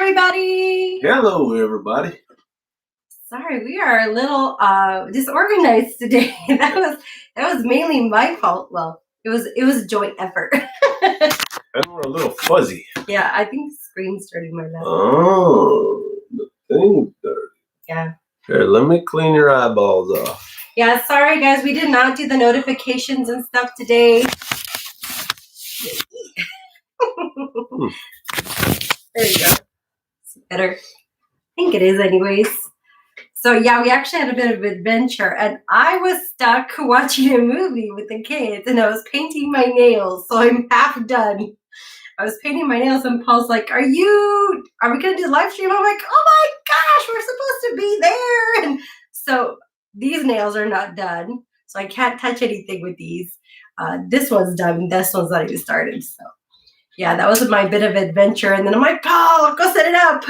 everybody. Hello, everybody. Sorry, we are a little disorganized today. That was mainly my fault. Well, it was a joint effort. And we're a little fuzzy. Yeah, I think the screen's dirty my lap. Oh, the thing's dirty. Yeah. Here, let me clean your eyeballs off. Yeah, sorry guys, we did not do the notifications and stuff today. There you go. It's better. I think it is anyways. So yeah, we actually had a bit of an adventure, and I was stuck watching a movie with the kids, and I was painting my nails, so I'm half done. I was painting my nails, and Paul's like, are we gonna do the live stream? I'm like, oh my gosh, we're supposed to be there. And so these nails are not done, so I can't touch anything with these. This one's done, this one's not even started. So yeah, that was my bit of adventure, and then I'm like, Paul, go set it up.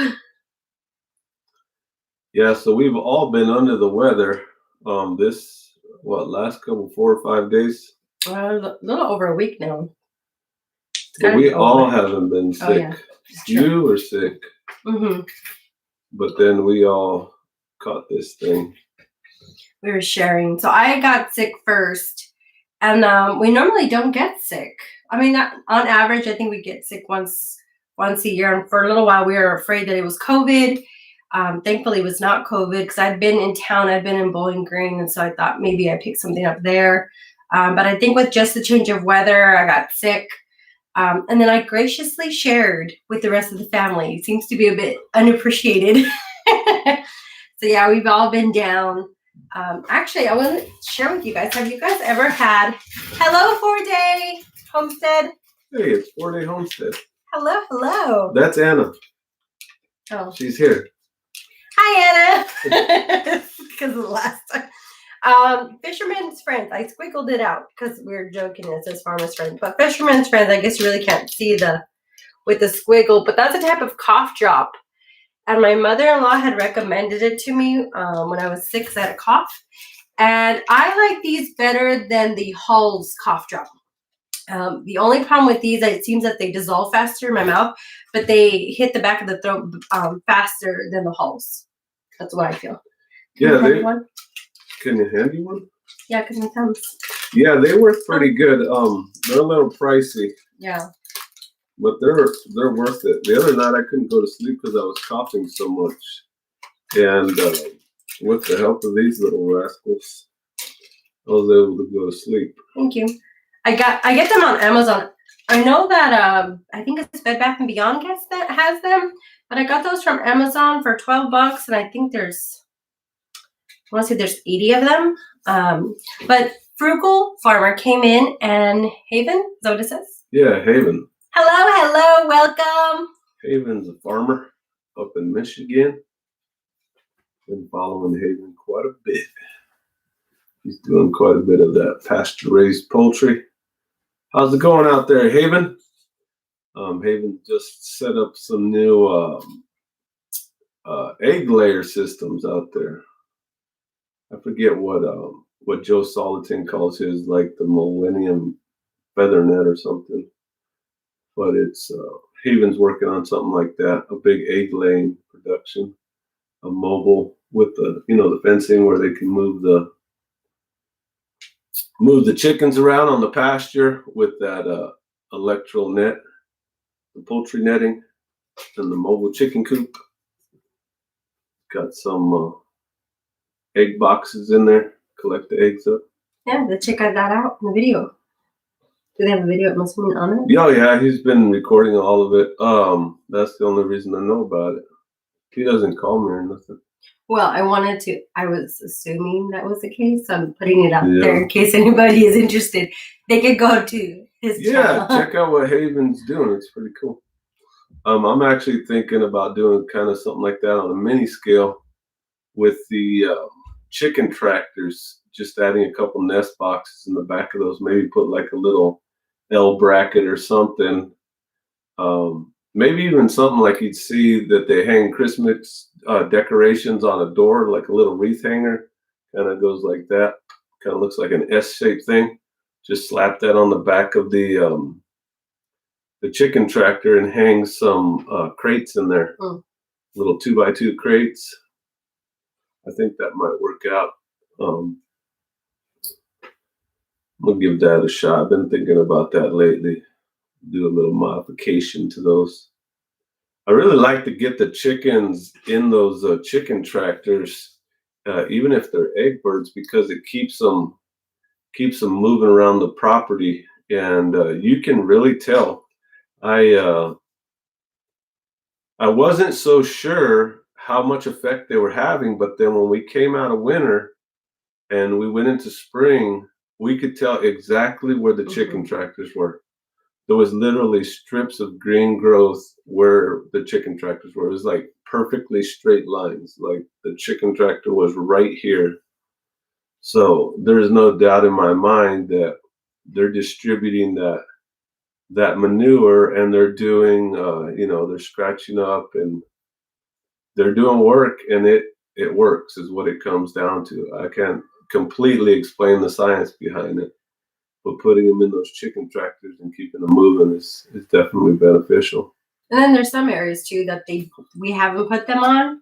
Yeah, so we've all been under the weather last couple 4 or 5 days? A little over a week now. But we all haven't been sick. Oh, yeah. You were sick. Mm-hmm. But then we all caught this thing. We were sharing. So I got sick first, and we normally don't get sick. I mean, on average, I think we get sick once a year. And for a little while, we were afraid that it was COVID. Thankfully, it was not COVID because I'd been in town. I'd been in Bowling Green, and so I thought maybe I picked something up there. But I think with just the change of weather, I got sick. And then I graciously shared with the rest of the family. It seems to be a bit unappreciated. So yeah, we've all been down. Actually, I want to share with you guys. Have you guys ever had, hello 4-day homestead? Hey, it's 4-day homestead. Hello. That's Anna. Oh. She's here. Hi, Anna. Because of the last time. Fisherman's Friends. I squiggled it out because we were joking. It says Farmer's Friends. But Fisherman's Friends, I guess you really can't see with the squiggle. But that's a type of cough drop. And my mother-in-law had recommended it to me when I was sick because I had a cough. And I like these better than the Hall's cough drop. The only problem with these, it seems that they dissolve faster in my mouth, but they hit the back of the throat faster than the Halls. That's what I feel. Can you hand me one? Yeah, because my thumbs. Yeah, they were pretty good. They're a little pricey. Yeah. But they're worth it. The other night I couldn't go to sleep because I was coughing so much. And with the help of these little rascals, I was able to go to sleep. Thank you. I get them on Amazon. I know that I think it's Bed Bath & Beyond has them, but I got those from Amazon for $12, and I think there's 80 of them. But Frugal Farmer came in, and Haven, is that what it says? Yeah, Haven. Hello, welcome. Haven's a farmer up in Michigan. Been following Haven quite a bit. He's doing quite a bit of that pasture-raised poultry. How's it going out there, Haven? Haven just set up some new egg layer systems out there. I forget what Joe Solitin calls his, like the Millennium Feather Net or something. But it's Haven's working on something like that, a big egg laying production, a mobile with the fencing where they can move the chickens around on the pasture with that electrical net, the poultry netting, and the mobile chicken coop. Got some egg boxes in there, collect the eggs up. Yeah, let's check that out in the video. Do they have a video? It must have been on it. Yeah, he's been recording all of it. That's the only reason I know about it. He doesn't call me or nothing. Well, I was assuming that was the case. So I'm putting it out there in case anybody is interested. They could go to his channel. Check out what Haven's doing. It's pretty cool. I'm actually thinking about doing kind of something like that on a mini scale with the chicken tractors, just adding a couple nest boxes in the back of those, maybe put like a little L bracket or something. Maybe even something like you'd see that they hang Christmas decorations on a door, like a little wreath hanger. Kind of goes like that. Kind of looks like an S-shaped thing. Just slap that on the back of the chicken tractor and hang some crates in there. little 2x2 crates. I think that might work out. We'll give that a shot. I've been thinking about that lately. Do a little modification to those. I really like to get the chickens in those chicken tractors, even if they're egg birds, because it keeps them moving around the property, and you can really tell. I wasn't so sure how much effect they were having, but then when we came out of winter and we went into spring, we could tell exactly where the chicken tractors were. There was literally strips of green growth where the chicken tractors were. It was like perfectly straight lines. Like the chicken tractor was right here. So there is no doubt in my mind that they're distributing that manure, and they're doing, they're scratching up and they're doing work, and it works is what it comes down to. I can't completely explain the science behind it, but putting them in those chicken tractors and keeping them moving is definitely beneficial. And then there's some areas too that we haven't put them on.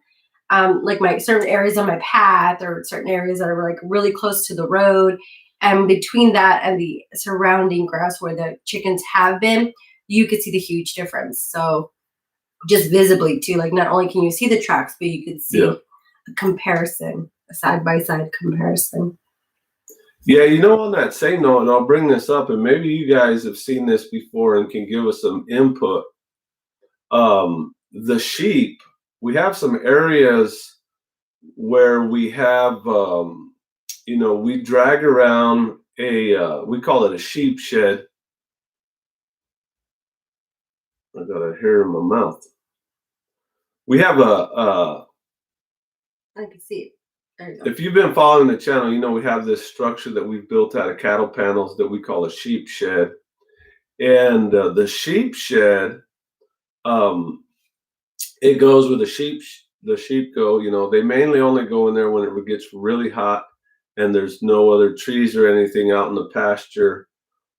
Like my certain areas on my path, or certain areas that are like really close to the road, and between that and the surrounding grass where the chickens have been, you could see the huge difference. So just visibly too, like not only can you see the tracks, but you could see a comparison, a side-by-side comparison. Yeah, on that same note, and I'll bring this up, and maybe you guys have seen this before and can give us some input. The sheep, we have some areas where we have, we drag around we call it a sheep shed. I got a hair in my mouth. We have I can see it. If you've been following the channel, we have this structure that we've built out of cattle panels that we call a sheep shed. And the sheep shed, it goes where the sheep go. They mainly only go in there when it gets really hot and there's no other trees or anything out in the pasture.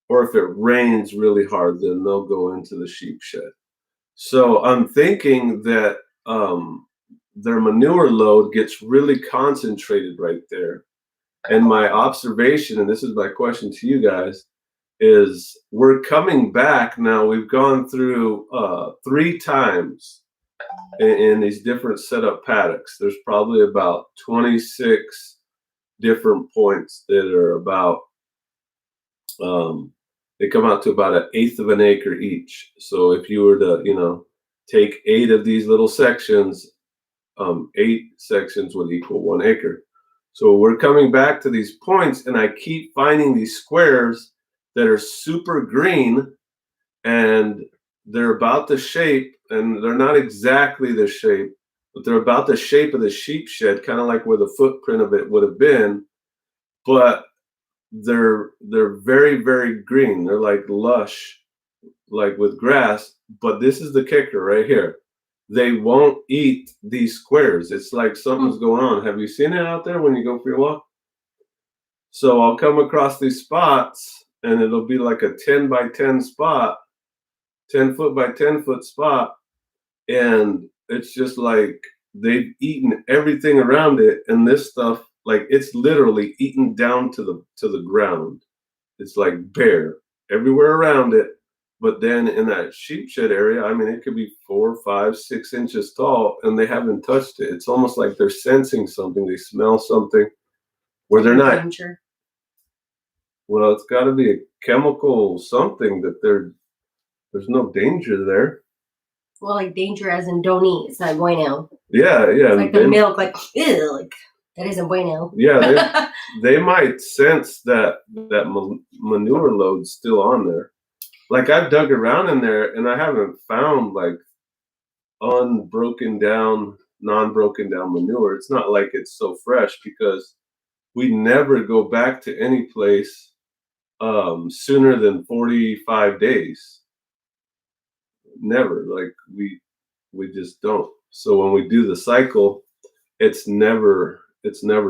Or if it rains really hard, then they'll go into the sheep shed. So I'm thinking that their manure load gets really concentrated right there. And my observation, and this is my question to you guys, is we're coming back now. We've gone through 3 times in these different setup paddocks. There's probably about 26 different points that are about, they come out to about 1/8 of an acre each. So if you were to, take 8 of these little sections, 8 sections would equal 1 acre. So we're coming back to these points, and I keep finding these squares that are super green, and they're about the shape, and they're not exactly the shape, but they're about the shape of the sheep shed, kind of like where the footprint of it would have been, but they're very, very green. They're like lush, like with grass, but this is the kicker right here. They won't eat these squares. It's like something's going on. Have you seen it out there when you go for your walk? So I'll come across these spots, and it'll be like a 10 by 10 spot, 10 foot by 10 foot spot. And it's just like they've eaten everything around it. And this stuff, like it's literally eaten down to the ground. It's like bare everywhere around it. But then in that sheep shed area, I mean, it could be 4, 5, 6 inches tall, and they haven't touched it. It's almost like they're sensing something. They smell something where they're not. Danger. Well, it's got to be a chemical something that there's no danger there. Well, like danger as in don't eat. It's not bueno. Yeah. It's like the milk, like ew, like that isn't bueno. Yeah, they might sense that manure load's still on there. Like I've dug around in there, and I haven't found like non-broken down manure. It's not like it's so fresh, because we never go back to any place sooner than 45 days. Never. Like we just don't. So when we do the cycle, it's never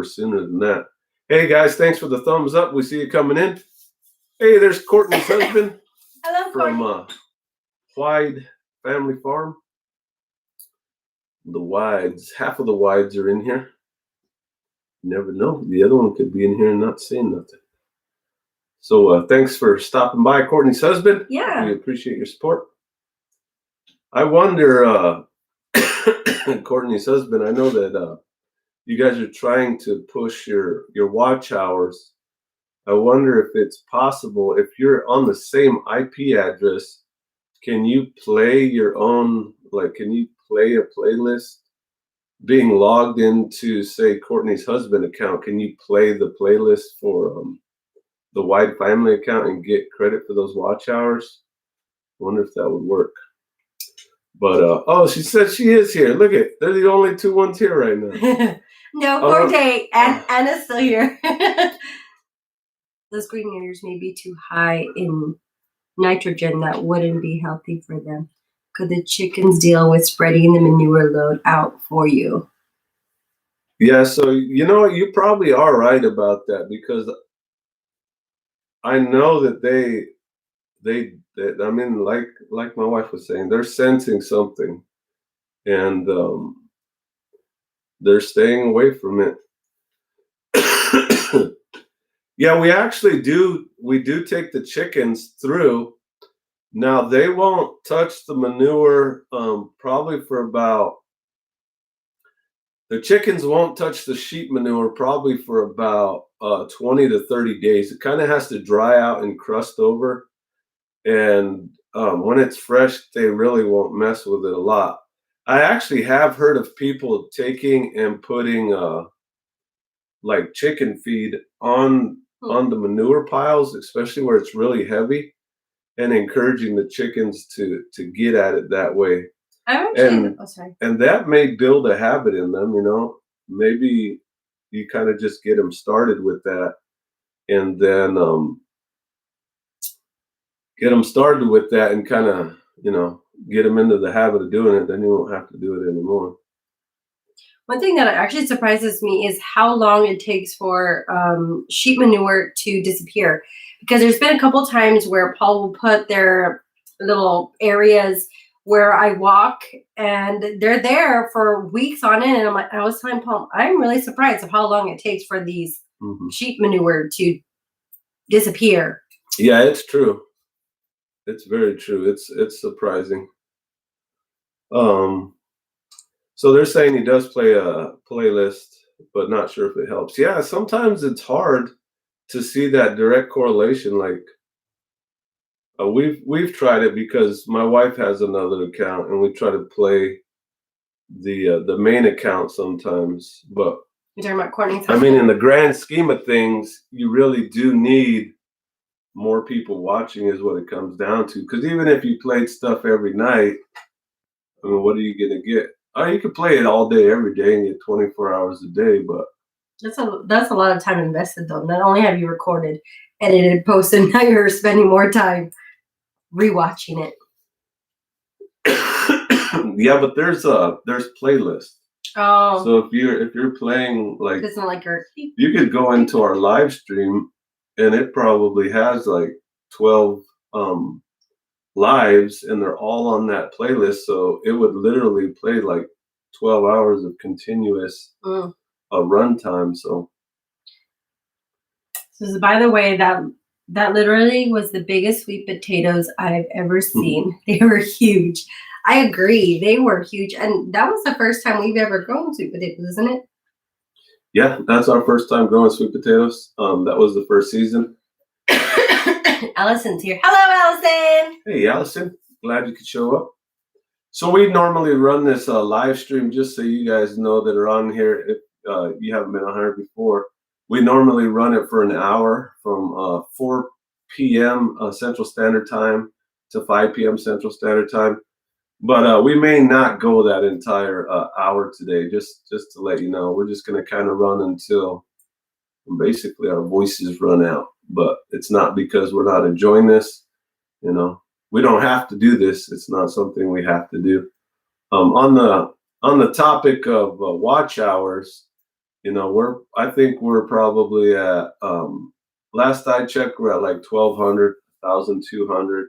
sooner than that. Hey guys, thanks for the thumbs up. We see you coming in. Hey, there's Courtney's husband. Hello, from Clyde Family Farm. the wides. Half of the wides are in here. You never know. The other one could be in here and not saying nothing. So thanks for stopping by, Courtney's husband. Yeah. We appreciate your support. I wonder, Courtney's husband, I know that you guys are trying to push your watch hours. I wonder if it's possible, if you're on the same IP address, can you play your own, like, can you play a playlist? Being logged into, say, Courtney's husband account, can you play the playlist for the Wide Family account and get credit for those watch hours? I wonder if that would work. But oh, she said she is here. Look at, they're the only two ones here right now. No, poor day. And Anna's still here. Those green ears may be too high in nitrogen. That wouldn't be healthy for them. Could the chickens deal with spreading the manure load out for you? Yeah, so you know, you probably are right about that, because I know that I mean, like my wife was saying, they're sensing something, and they're staying away from it. Yeah, we do take the chickens through. Now they won't touch the manure probably for about, the chickens won't touch the sheep manure probably for about 20 to 30 days. It kind of has to dry out and crust over. And when it's fresh, they really won't mess with it a lot. I actually have heard of people taking and putting like chicken feed on the manure piles, especially where it's really heavy, and encouraging the chickens to get at it that way. And that may build a habit in them, you know. Maybe you kind of just get them started with that, and then and kind of, you know, get them into the habit of doing it. Then you won't have to do it anymore. One thing that actually surprises me is how long it takes for sheep manure to disappear. Because there's been a couple times where Paul will put their little areas where I walk, and they're there for weeks on end. And I was telling Paul, I'm really surprised of how long it takes for these sheep manure to disappear. Yeah, it's true. It's very true. It's surprising. So they're saying he does play a playlist, but not sure if it helps. Yeah, sometimes it's hard to see that direct correlation. Like we've tried it, because my wife has another account, and we try to play the main account sometimes. But you're talking about Courtney's husband? I mean, in the grand scheme of things, you really do need more people watching, is what it comes down to. Because even if you played stuff every night, I mean, what are you gonna get? Oh, you could play it all day, every day, and get 24 hours a day, but that's a lot of time invested, though. Not only have you recorded, edited, posted, now you're spending more time rewatching it. Yeah, but there's playlists. Oh. So if you're playing, like, it's not like you could go into our live stream, and it probably has like 12 lives, and they're all on that playlist. So it would literally play like 12 hours of continuous runtime. So by the way, that literally was the biggest sweet potatoes I've ever seen. They were huge. I agree, they were huge, and that was the first time we've ever grown sweet potatoes, isn't it? Yeah, that's our first time growing sweet potatoes. That was the first season. Allison's here. Hello, Allison. Hey, Allison. Glad you could show up. So we normally run this live stream, just so you guys know that are on here. If you haven't been on here before, we normally run it for an hour, from 4 p.m. Central Standard Time to 5 p.m. Central Standard Time. But we may not go that entire hour today, just to let you know. We're just going to kind of run until basically our voices run out. But it's not because we're not enjoying this. You know, we don't have to do this. It's not something we have to do. On the topic of watch hours, you know, I think we're probably at, last I checked, we're at like 1,200, 1,200.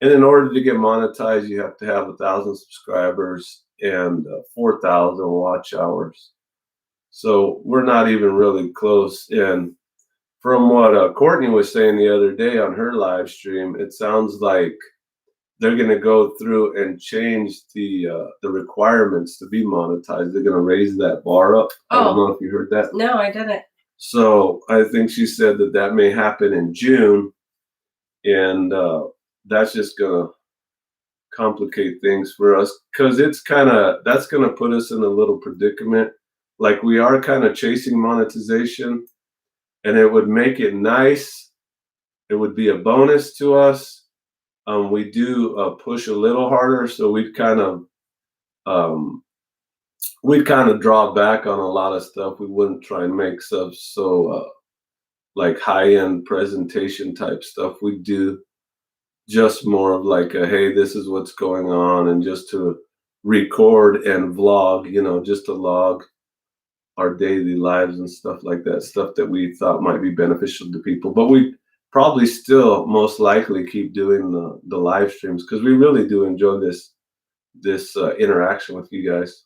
And in order to get monetized, you have to have 1,000 subscribers and 4,000 watch hours. So we're not even really close. And from what Courtney was saying the other day on her live stream, it sounds like they're going to go through and change the requirements to be monetized. They're going to raise that bar up. I don't know if you heard that. No, I didn't. So I think she said that may happen in June, and that's just going to complicate things for us, because that's going to put us in a little predicament. Like, we are kind of chasing monetization, and it would make it nice. It would be a bonus to us. We do push a little harder, so we'd kind of draw back on a lot of stuff. We wouldn't try and make stuff so like high-end presentation type stuff. We do just more of like hey, this is what's going on, and just to record and vlog, just to log our daily lives and stuff like that, stuff that we thought might be beneficial to people. But we probably still most likely keep doing the live streams, because we really do enjoy this interaction with you guys.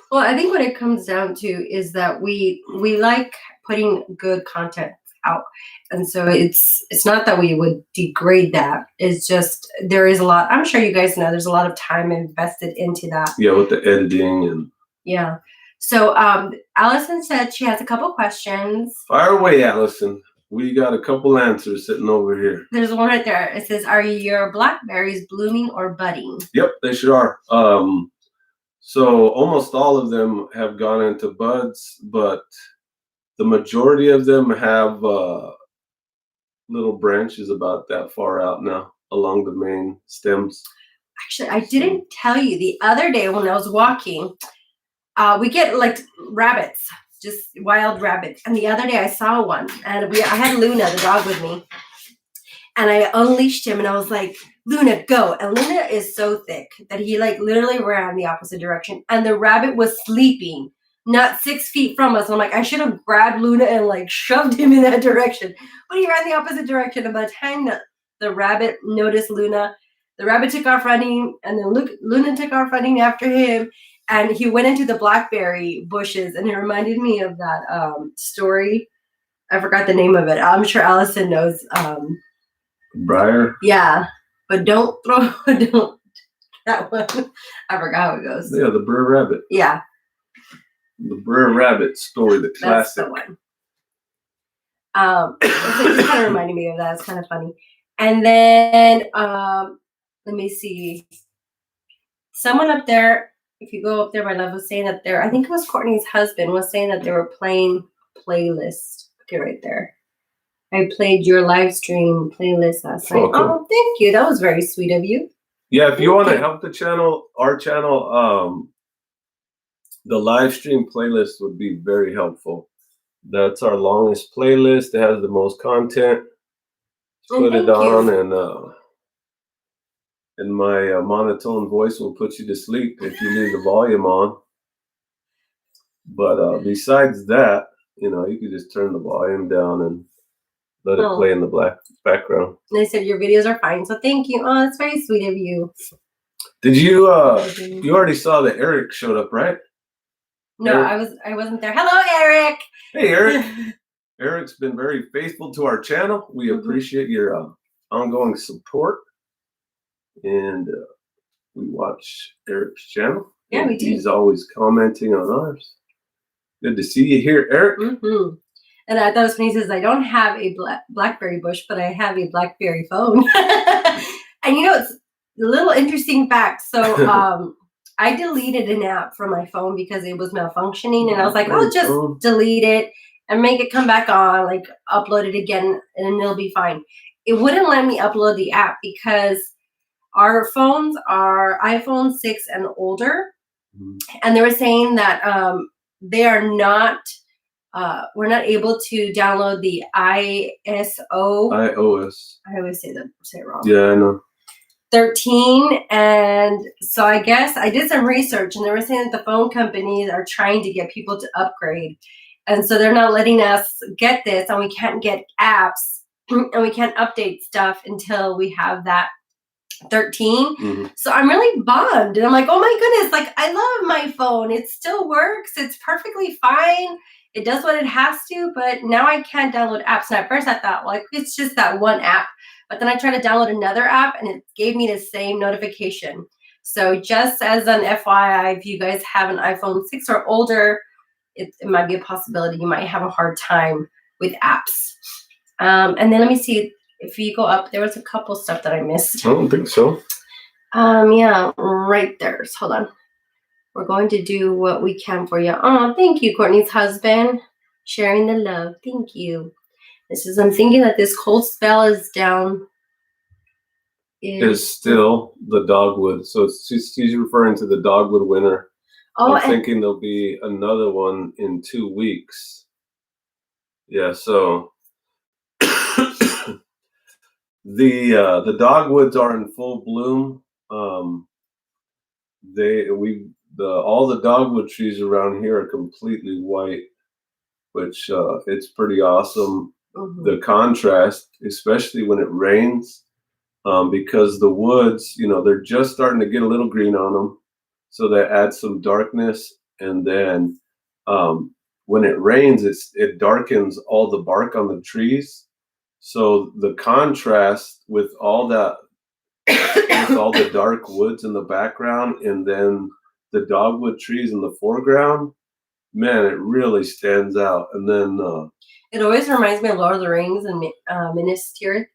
Well, I think what it comes down to is that we like putting good content out, and so it's not that we would degrade that. It's just there is a lot. I'm sure you guys know there's a lot of time invested into that. Yeah, with the editing and yeah. So Allison said she has a couple questions. Fire away, Allison. We got a couple answers sitting over here. There's one right there. It says, "Are your blackberries blooming or budding?" Yep, they sure are. So almost all of them have gone into buds, but the majority of them have little branches about that far out now along the main stems. Actually, I didn't tell you the other day when I was walking, we get like rabbits, just wild rabbits. And the other day I saw one, and I had Luna, the dog, with me, and I unleashed him, and I was like, "Luna, go!" And Luna is so thick that he like literally ran the opposite direction, and the rabbit was sleeping not 6 feet from us. And I'm like, I should have grabbed Luna and like shoved him in that direction, but he ran the opposite direction. And by the time the rabbit noticed Luna, the rabbit took off running, and then Luna took off running after him. And he went into the blackberry bushes, and it reminded me of that story. I forgot the name of it. I'm sure Allison knows. Briar? Yeah, but don't that one. I forgot how it goes. Yeah, the Brer Rabbit. Yeah. The Brer Rabbit story, the classic. That's the one. So it kind of reminded me of that. It's kind of funny. And then let me see. Someone up there, if you go up there, my love, was saying that I think it was Courtney's husband, was saying that they were playing playlist. Okay, right there. I played your live stream playlist last night. Oh, thank you. That was very sweet of you. Yeah, if you want to help our channel, the live stream playlist would be very helpful. That's our longest playlist. It has the most content. Put it on, and my monotone voice will put you to sleep if you leave the volume on. But besides that, you can just turn the volume down and let it play in the background. They said your videos are fine, so thank you. Oh, that's very sweet of you. Did you? You already saw that Eric showed up, right? No, Eric? I wasn't there. Hello, Eric. Hey, Eric. Eric's been very faithful to our channel. We appreciate your ongoing support, and we watch Eric's channel. Yeah, we do. He's always commenting on ours. Good to see you here, Eric. And I thought it was funny. He says, "I don't have a BlackBerry bush, but I have a BlackBerry phone." And it's a little interesting fact. So I deleted an app from my phone because it was malfunctioning, and I was like, "I'll just delete it and make it come back on, like upload it again, and it'll be fine." It wouldn't let me upload the app because our phones are iPhone 6 and older, and they were saying that they are not. We're not able to download the iOS. I always say it wrong. Yeah, I know. 13, and so I guess I did some research, and they were saying that the phone companies are trying to get people to upgrade, and so they're not letting us get this, and we can't get apps, and we can't update stuff until we have that 13. Mm-hmm. So I'm really bummed. And I'm like, oh my goodness, like I love my phone. It still works. It's perfectly fine. It does what it has to, but now I can't download apps. And at first I thought, like, it's just that one app. But then I tried to download another app and it gave me the same notification. So just as an FYI, if you guys have an iPhone 6 or older, it might be a possibility you might have a hard time with apps. And then let me see. If you go up, there was a couple stuff that I missed. I don't think so. Yeah, right there. So hold on. We're going to do what we can for you. Oh, thank you, Courtney's husband. Sharing the love. Thank you. This is, I'm thinking that this cold spell is down. Is still the dogwood. So she's referring to the dogwood winter. Oh, I'm thinking there'll be another one in 2 weeks. Yeah, so the dogwoods are in full bloom. All the dogwood trees around here are completely white, which it's pretty awesome. Mm-hmm. The contrast, especially when it rains, because the woods, they're just starting to get a little green on them, so that adds some darkness. And then when it rains, it darkens all the bark on the trees. So the contrast with all that, with all the dark woods in the background, and then the dogwood trees in the foreground, man, it really stands out. And then it always reminds me of Lord of the Rings and Minas Tirith,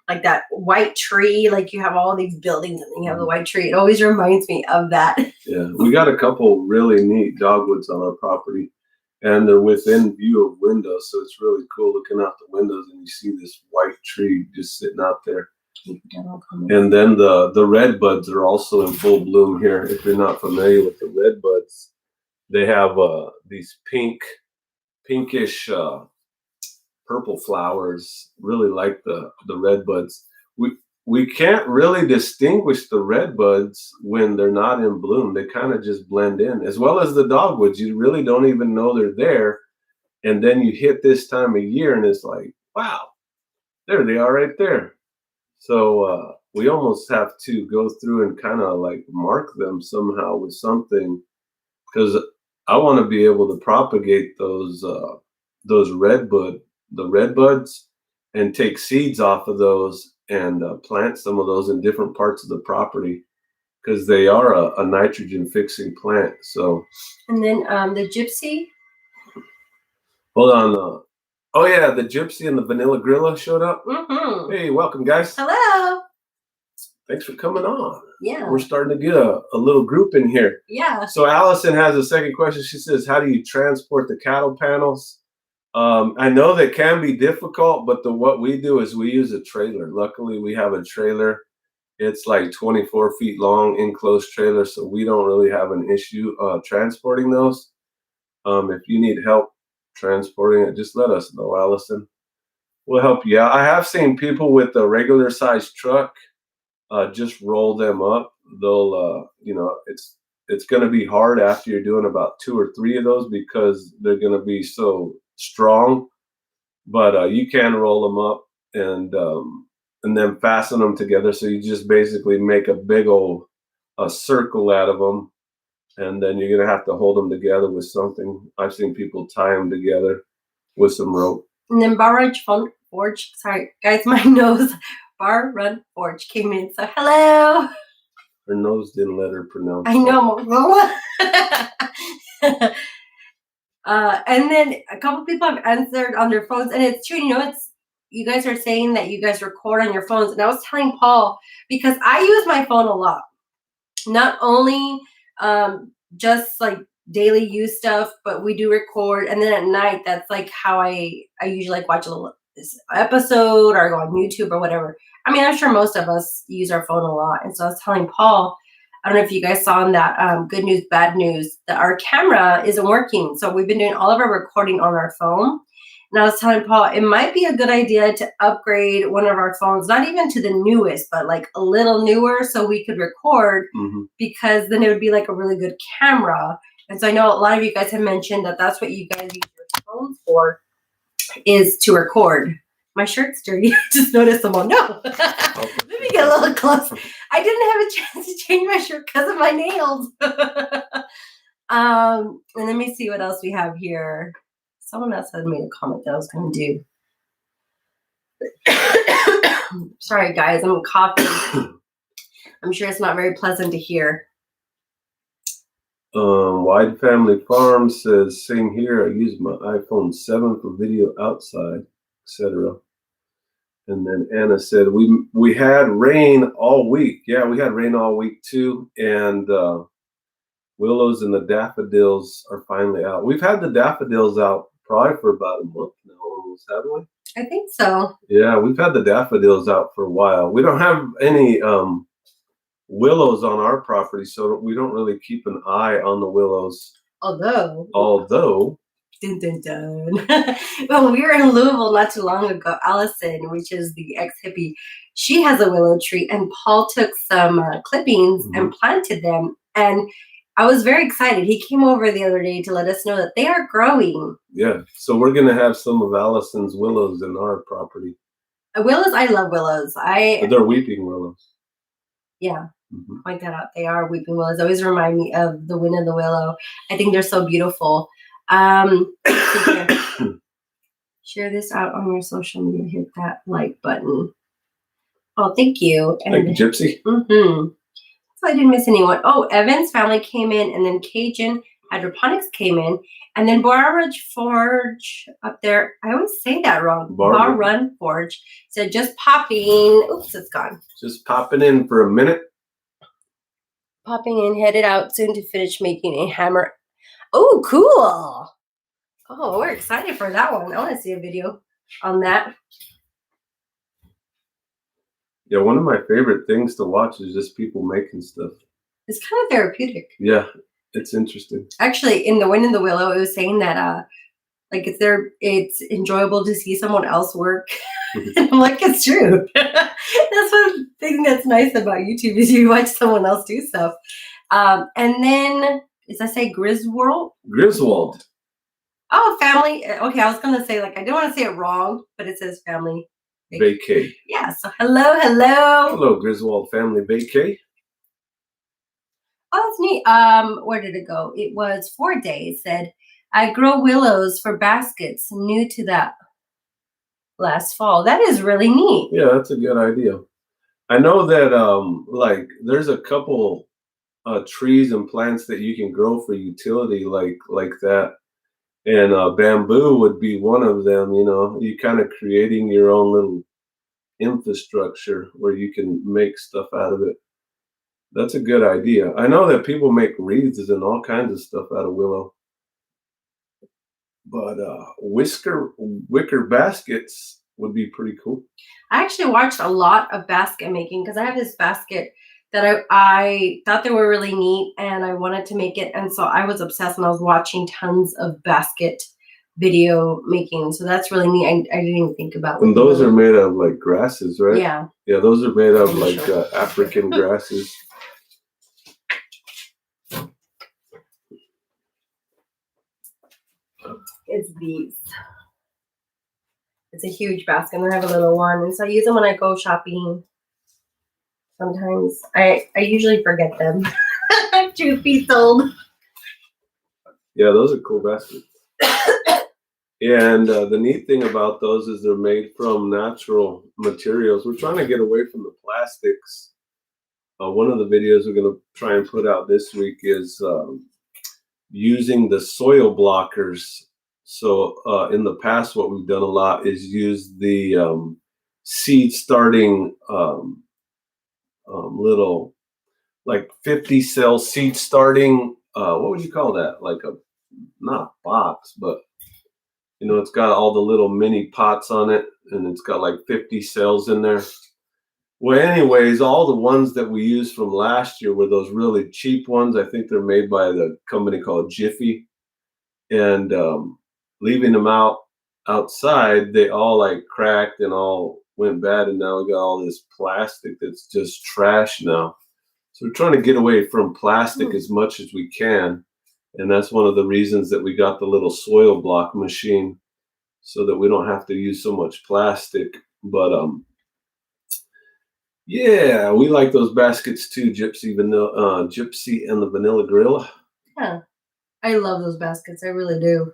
like that white tree. Like you have all these buildings and then you have the white tree. It always reminds me of that. Yeah, we got a couple really neat dogwoods on our property, and they're within view of windows, so it's really cool looking out the windows and you see this white tree just sitting out there. And then the red buds are also in full bloom here. If you're not familiar with the red buds, they have these pinkish purple flowers, really like the red buds. We can't really distinguish the red buds when they're not in bloom. They kind of just blend in, as well as the dogwoods. You really don't even know they're there. And then you hit this time of year and it's like, wow, there they are right there. So we almost have to go through and kind of like mark them somehow with something, because I want to be able to propagate those red buds and take seeds off of those and plant some of those in different parts of the property, because they are a nitrogen fixing plant. So, and then the gypsy. Hold on. Oh yeah, the gypsy and the vanilla grilla showed up. Mm-hmm. Hey, welcome guys. Hello. Thanks for coming on. Yeah. We're starting to get a little group in here. Yeah. So Allison has a second question. She says, how do you transport the cattle panels? I know that can be difficult, but what we do is we use a trailer. Luckily, we have a trailer. It's like 24 feet long, enclosed trailer, so we don't really have an issue transporting those. If you need help transporting it, just let us know, Allison. We'll help you out. I have seen people with a regular sized truck just roll them up. They'll, it's going to be hard after you're doing about 2 or 3 of those, because they're going to be so strong. But you can roll them up and then fasten them together. So you just basically make a big old circle out of them, and then you're going to have to hold them together with something. I've seen people tie them together with some rope. And then Bar Forge, sorry guys, my nose. Bar Run Forge came in, so hello. Her nose didn't let her pronounce. I know. And then a couple people have answered on their phones, and it's true. You guys are saying that you guys record on your phones, and I was telling Paul, because I use my phone a lot, not only just like daily use stuff, but we do record, and then at night, that's like how I usually like watch a little this episode or go on YouTube or whatever. I mean, I'm sure most of us use our phone a lot. And so I was telling Paul, I don't know if you guys saw in that good news, bad news, that our camera isn't working. So we've been doing all of our recording on our phone. And I was telling Paul, it might be a good idea to upgrade one of our phones, not even to the newest, but like a little newer, so we could record, because then it would be like a really good camera. And so I know a lot of you guys have mentioned that that's what you guys use your phones for, is to record. My shirt's dirty. I just noticed someone. No. Let me get a little close. I didn't have a chance to change my shirt because of my nails. And let me see what else we have here. Someone else had made a comment that I was going to do. Sorry, guys, I'm coughing. I'm sure it's not very pleasant to hear. Wide Family Farm says, same here. I use my iPhone 7 for video outside, etc. And then Anna said, we had rain all week. Yeah, we had rain all week too. And willows and the daffodils are finally out. We've had the daffodils out probably for about a month now, almost, haven't we? I think so. Yeah, we've had the daffodils out for a while. We don't have any willows on our property, so we don't really keep an eye on the willows. Although dun, dun, dun. When we were in Louisville not too long ago, Allison, which is the ex-hippie, she has a willow tree, and Paul took some clippings and planted them, and I was very excited. He came over the other day to let us know that they are growing. Yeah, so we're going to have some of Allison's willows in our property. Willows, I love willows. But they're weeping willows. Yeah, point that out. They are weeping willows. Always remind me of the wind and the willow. I think they're so beautiful. Share this out on your social media. Hit that like button. Oh, thank you. And, thank you, Gypsy. So I didn't miss anyone. Oh, Evan's family came in, and then Cajun Hydroponics came in, and then Barrage Forge up there. I always say that wrong. Bar Run Forge. So just popping. Oops, it's gone. Just popping in for a minute. Popping in, headed out soon to finish making a hammer. Oh, cool. Oh, we're excited for that one. I want to see a video on that. Yeah, one of my favorite things to watch is just people making stuff. It's kind of therapeutic. Yeah, it's interesting. Actually, in The Wind and the Willow, it was saying that like it's enjoyable to see someone else work. And I'm like, it's true. That's one thing that's nice about YouTube is you watch someone else do stuff. And then, does I say Griswold? Griswold. Oh, family. Okay, I was gonna say, like, I didn't want to say it wrong, but it says family. Vacay. Yeah, so hello. Hello, Griswold family vacay. Oh, that's neat. Where did it go? It was 4 days. Said, I grow willows for baskets, new to that last fall. That is really neat. Yeah, that's a good idea. I know that like there's a couple trees and plants that you can grow for utility like that. And bamboo would be one of them, you know, you kind of creating your own little infrastructure where you can make stuff out of it. That's a good idea. I know that people make wreaths and all kinds of stuff out of willow. But wicker baskets would be pretty cool. I actually watched a lot of basket making because I have this basket that I thought they were really neat and I wanted to make it. And so I was obsessed and I was watching tons of basket video making. So that's really neat. I didn't even think about. And those are made of like grasses, right? Yeah. Yeah, those are made of like African grasses. It's these. It's a huge basket and I have a little one. And so I use them when I go shopping. Sometimes I usually forget them. I'm 2 feet old. Yeah, those are cool baskets. And the neat thing about those is they're made from natural materials. We're trying to get away from the plastics. One of the videos we're going to try and put out this week is using the soil blockers. So in the past, what we've done a lot is use the seed starting little like 50 cell seed starting what would you call that, like a not box, but you know, it's got all the little mini pots on it and it's got like 50 cells in there. Well, anyways, all the ones that we used from last year were those really cheap ones. I think they're made by the company called Jiffy, and leaving them outside, they all like cracked and all went bad, and now we got all this plastic that's just trash now. So we're trying to get away from plastic as much as we can, and that's one of the reasons that we got the little soil block machine, so that we don't have to use so much plastic. But Yeah, we like those baskets too, Gypsy and the Vanilla Gorilla. Yeah, I love those baskets. I really do.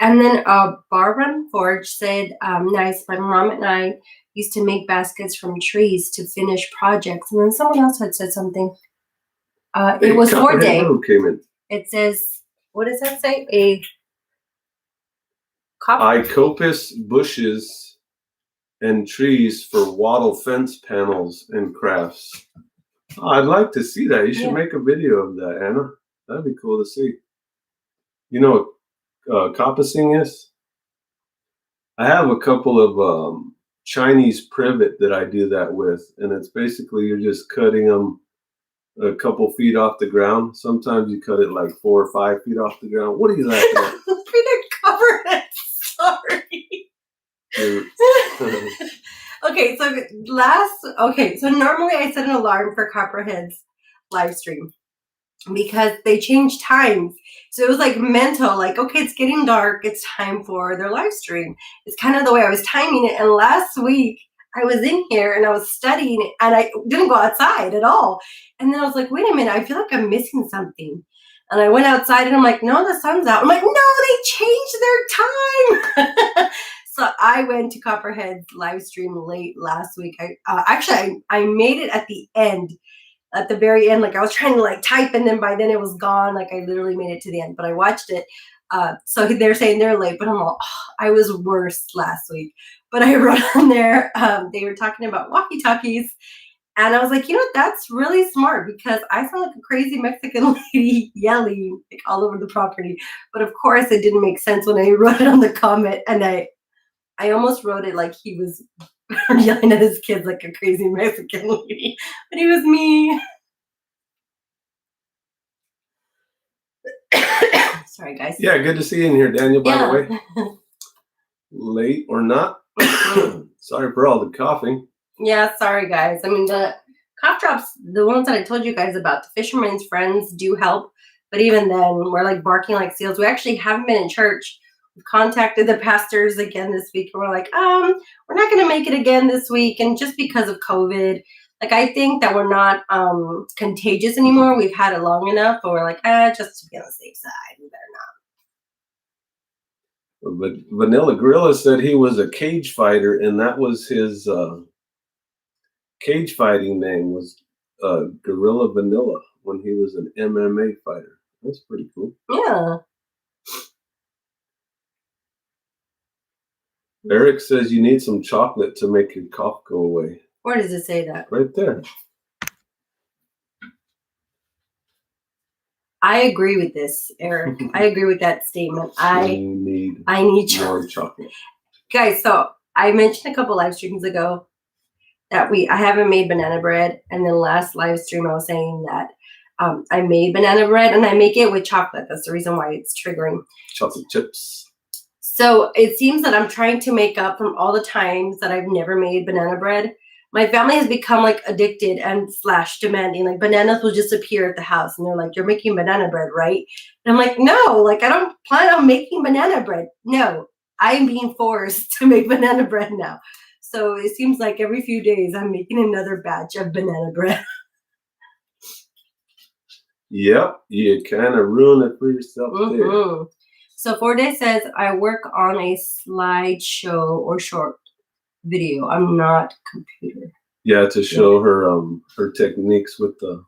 And then Barbara Forge said, nice, my mom and I used to make baskets from trees to finish projects. And then someone else had said something. It was 4-day. Came in. It says, what does that say? A Icopus bushes and trees for wattle fence panels and crafts. Oh, I'd like to see that. You should make a video of that, Anna. That'd be cool to see. You know what coppicing is? I have a couple of Chinese privet that I do that with, and it's basically you're just cutting them a couple feet off the ground. Sometimes you cut it like 4 or 5 feet off the ground. What are you laughing at? We didn't cover it. Sorry. Okay, so normally I set an alarm for Copperhead's live stream because they changed times. So it was like mental, like, okay, it's getting dark, it's time for their live stream. It's kind of the way I was timing it. And last week I was in here and I was studying and I didn't go outside at all. And then I was like, wait a minute, I feel like I'm missing something. And I went outside and I'm like, no, the sun's out. I'm like, no, they changed their time. So I went to Copperhead's live stream late last week. I made it at the end, at the very end. Like I was trying to like type and then by then it was gone. Like I literally made it to the end, but I watched it. So they're saying they're late, but I'm all, I was worse last week. But I wrote on there, they were talking about walkie-talkies. And I was like, you know what, that's really smart because I sound like a crazy Mexican lady yelling like all over the property. But of course it didn't make sense when I wrote it on the comment and I almost wrote it like he was yelling at his kids like a crazy Mexican lady, but he was me. Sorry, guys. Yeah, good to see you in here, Daniel, by the way. Late or not. Sorry for all the coughing. Yeah, sorry, guys. I mean, the cough drops, the ones that I told you guys about, the Fisherman's Friends do help. But even then, we're like barking like seals. We actually haven't been in church. We've contacted the pastors again this week. And we're like, we're not going to make it again this week. And just because of COVID, like I think that we're not contagious anymore. We've had it long enough. But we're like, just to be on the safe side, we better not. But Vanilla Gorilla said he was a cage fighter, and that was his cage fighting name was Gorilla Vanilla when he was an MMA fighter. That's pretty cool. Yeah. Eric says you need some chocolate to make your cough go away. Where does it say that? Right there. I agree with this, Eric. I agree with that statement. I need more chocolate. Guys, so I mentioned a couple live streams ago that I haven't made banana bread. And then last live stream, I was saying that I made banana bread and I make it with chocolate. That's the reason why it's triggering. Chocolate chips. So it seems that I'm trying to make up from all the times that I've never made banana bread. My family has become like addicted and / demanding. Like bananas will just appear at the house and they're like, you're making banana bread, right? And I'm like, no, like I don't plan on making banana bread. No, I'm being forced to make banana bread now. So it seems like every few days I'm making another batch of banana bread. Yep, you kind of ruin it for yourself there. So 4-day says, I work on a slideshow or short video. I'm not computer. Yeah, to show her her techniques with the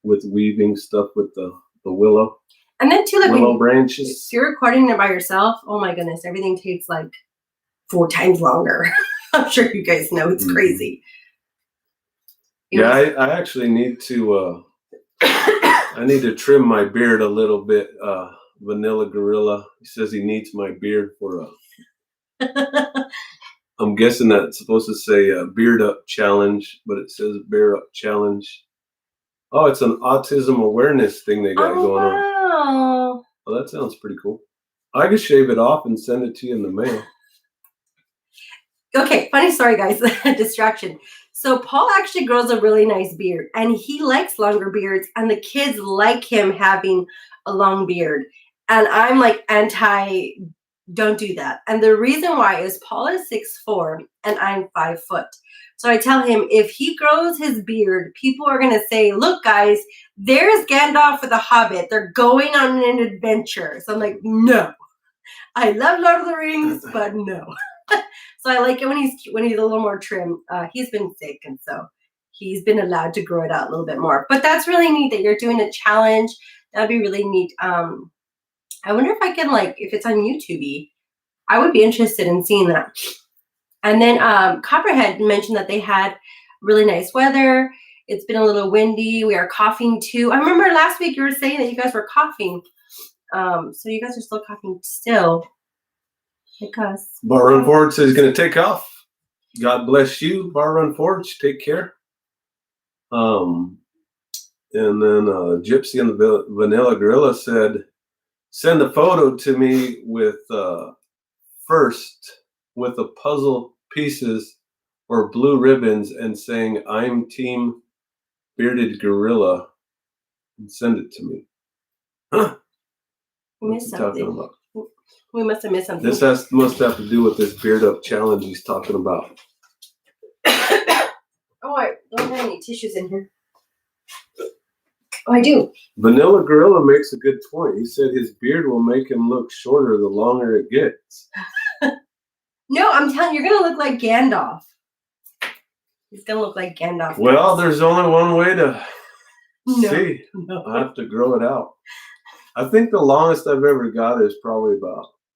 with weaving stuff with the willow. And then too, like willow branches. If you're recording it by yourself, oh my goodness, everything takes like 4 times longer. I'm sure you guys know it's crazy. Yeah, I actually need to I need to trim my beard a little bit. Vanilla Gorilla, he says he needs my beard for I'm guessing that's supposed to say beard up challenge, but it says bear up challenge. Oh, it's an autism awareness thing they got going on. Oh, that sounds pretty cool. I could shave it off and send it to you in the mail. Okay, funny story, guys. Distraction. So Paul actually grows a really nice beard, and he likes longer beards, and the kids like him having a long beard. And I'm like anti don't do that. And the reason why is Paul is 6'4" and I'm 5 foot. So I tell him if he grows his beard, people are going to say, look, guys, there's Gandalf with the Hobbit. They're going on an adventure. So I'm like, no, I love Lord of the Rings, but no. So I like it when he's a little more trim. He's been sick, and so he's been allowed to grow it out a little bit more. But that's really neat that you're doing a challenge. That'd be really neat. I wonder if I can, like, if it's on YouTube, I would be interested in seeing that. And then Copperhead mentioned that they had really nice weather. It's been a little windy. We are coughing too. I remember last week you were saying that you guys were coughing. So you guys are still coughing still. Like us. Bar Run Forge says he's going to take off. God bless you, Bar Run Forge. Take care. And then Gypsy and the Vanilla Gorilla said, send a photo to me with first with the puzzle pieces or blue ribbons and saying, I'm Team Bearded Gorilla, and send it to me. Huh? What's he talking about? We must have missed something. This must have to do with this beard up challenge he's talking about. Oh, I don't have any tissues in here. Oh, I do. Vanilla Gorilla makes a good point. He said his beard will make him look shorter the longer it gets. No, I'm telling you, you're going to look like Gandalf. He's going to look like Gandalf. Well, there's only one way to see. No. I have to grow it out. I think the longest I've ever got is probably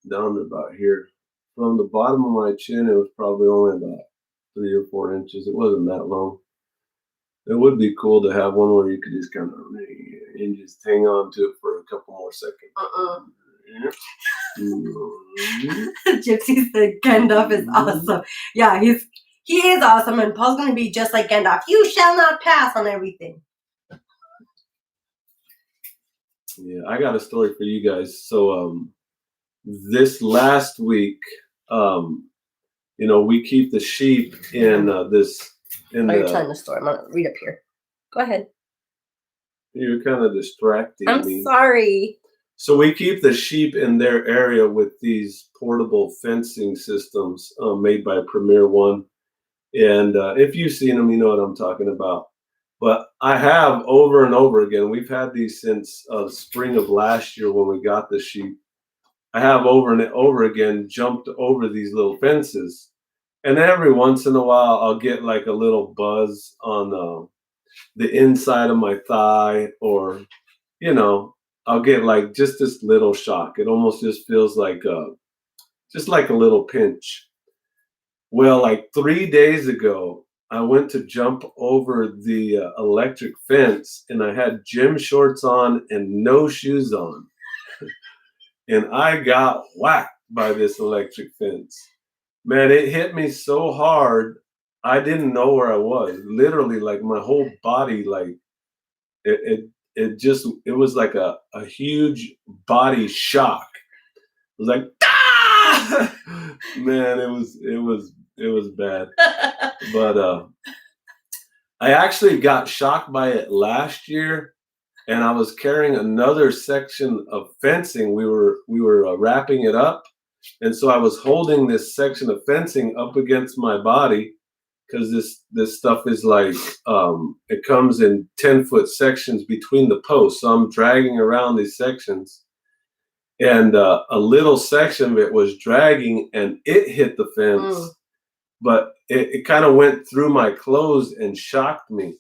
down to about here. From the bottom of my chin, it was probably only about 3 or 4 inches. It wasn't that long. It would be cool to have one where you could just kind of and just hang on to it for a couple more seconds. Gypsy said Gandalf is awesome. Yeah, he is awesome, and Paul's going to be just like Gandalf. You shall not pass on everything. Yeah, I got a story for you guys. So this last week, we keep the sheep in this. You're telling the story. I'm going to read up here. Go ahead. You're kind of distracting me. I'm sorry. So we keep the sheep in their area with these portable fencing systems made by Premier One. And if you've seen them, you know what I'm talking about. But I have over and over again, we've had these since spring of last year when we got the sheep. I have over and over again jumped over these little fences. And every once in a while, I'll get like a little buzz on the inside of my thigh, or, I'll get like just this little shock. It almost just feels like just like a little pinch. Well, like 3 days ago, I went to jump over the electric fence, and I had gym shorts on and no shoes on. And I got whacked by this electric fence. Man, it hit me so hard, I didn't know where I was. Literally, like my whole body, like it was like a huge body shock. It was like, ah! Man, it was bad. But I actually got shocked by it last year, and I was carrying another section of fencing. We were wrapping it up, and so I was holding this section of fencing up against my body, because this stuff is like it comes in 10-foot sections between the posts. So I'm dragging around these sections, and a little section of it was dragging, and it hit the fence. But it kind of went through my clothes and shocked me.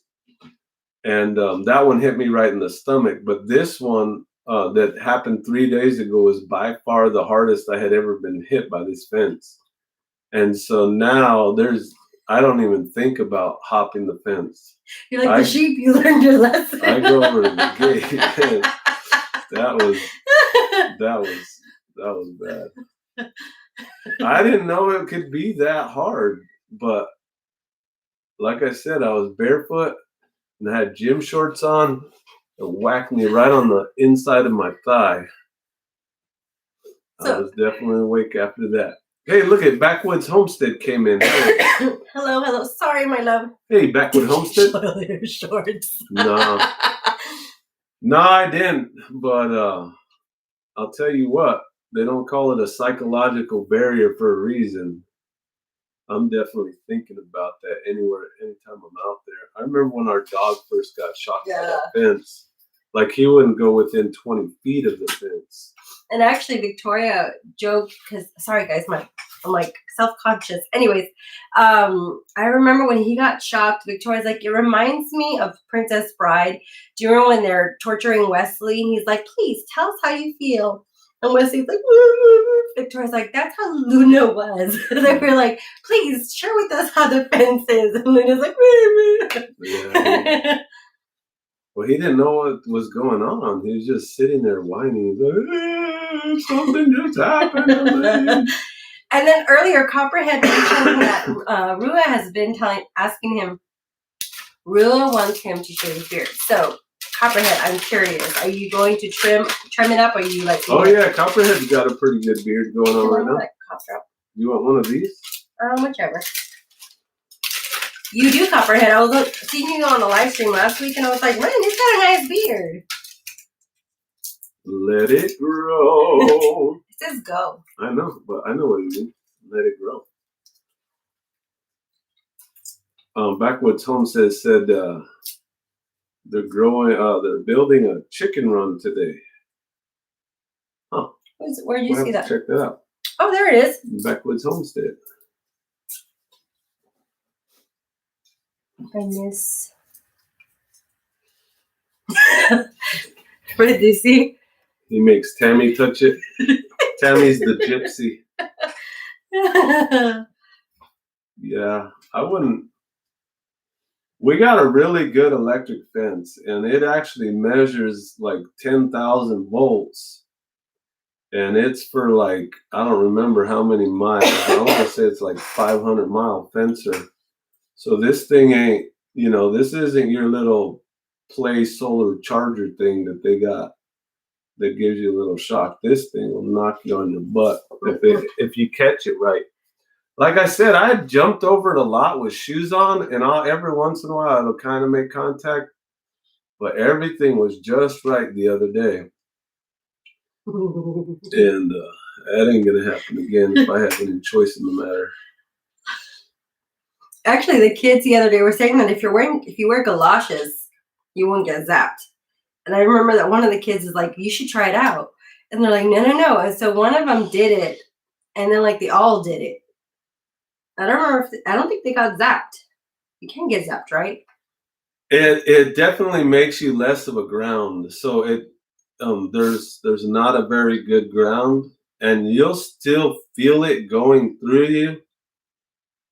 And that one hit me right in the stomach. But this one that happened 3 days ago was by far the hardest I had ever been hit by this fence. And so now I don't even think about hopping the fence. You're like the sheep, you learned your lesson. I go over to the gate. That was bad. I didn't know it could be that hard, but like I said, I was barefoot and I had gym shorts on. It whacked me right on the inside of my thigh. I was definitely awake after that. Hey, look at Backwoods Homestead came in. Hello. Sorry, my love. Hey, Backwoods Homestead. Spoil your shorts. No, I didn't. But I'll tell you what. they don't call it a psychological barrier for a reason. I'm definitely thinking about that anytime I'm out there. I remember when our dog first got shocked by that fence. Like he wouldn't go within 20 feet of the fence. And actually, Victoria joked because, sorry guys, I'm like self-conscious. Anyways, I remember when he got shocked, Victoria's like, it reminds me of Princess Bride. Do you remember when they're torturing Wesley? And he's like, please tell us how you feel. And Wesley's like, woo. Victoria's like, that's how Luna was. They were like, please share with us how the fence is. And Luna's like, yeah. Well, he didn't know what was going on. He was just sitting there whining. He's like, something just happened to me. And then earlier, Copperhead mentioned that Rua has been asking him. Rua wants him to shave his beard. So, Copperhead, I'm curious. Are you going to trim it up, or are you like? Oh yeah, Copperhead's got a pretty good beard going on right now. You want one of these? Whichever. You do, Copperhead. I was seeing you on the live stream last week, and I was like, man, he's got a nice beard. Let it grow. It says go. I know, but I know what you mean. Let it grow. Backwoods Homestead said they're building a chicken run today. Huh. Where did you see that? Check that out. Oh, there it is. Backwoods Homestead. Goodness. What did you see? He makes Tammy touch it. Tammy's the gypsy. Yeah, I wouldn't. We got a really good electric fence, and it actually measures like 10,000 volts. And it's for like, I don't remember how many miles. I want to say it's like 500-mile fencer. So this thing ain't, this isn't your little play solar charger thing that they got that gives you a little shock. This thing will knock you on your butt if you catch it right. Like I said, I jumped over it a lot with shoes on, and every once in a while it'll kind of make contact. But everything was just right the other day. And that ain't going to happen again if I have any choice in the matter. Actually, the kids the other day were saying that if you wear galoshes, you won't get zapped. And I remember that one of the kids is like, you should try it out. And they're like, no. And so one of them did it, and then like they all did it. I don't think they got zapped. You can get zapped, right? It definitely makes you less of a ground. So there's not a very good ground, and you'll still feel it going through you.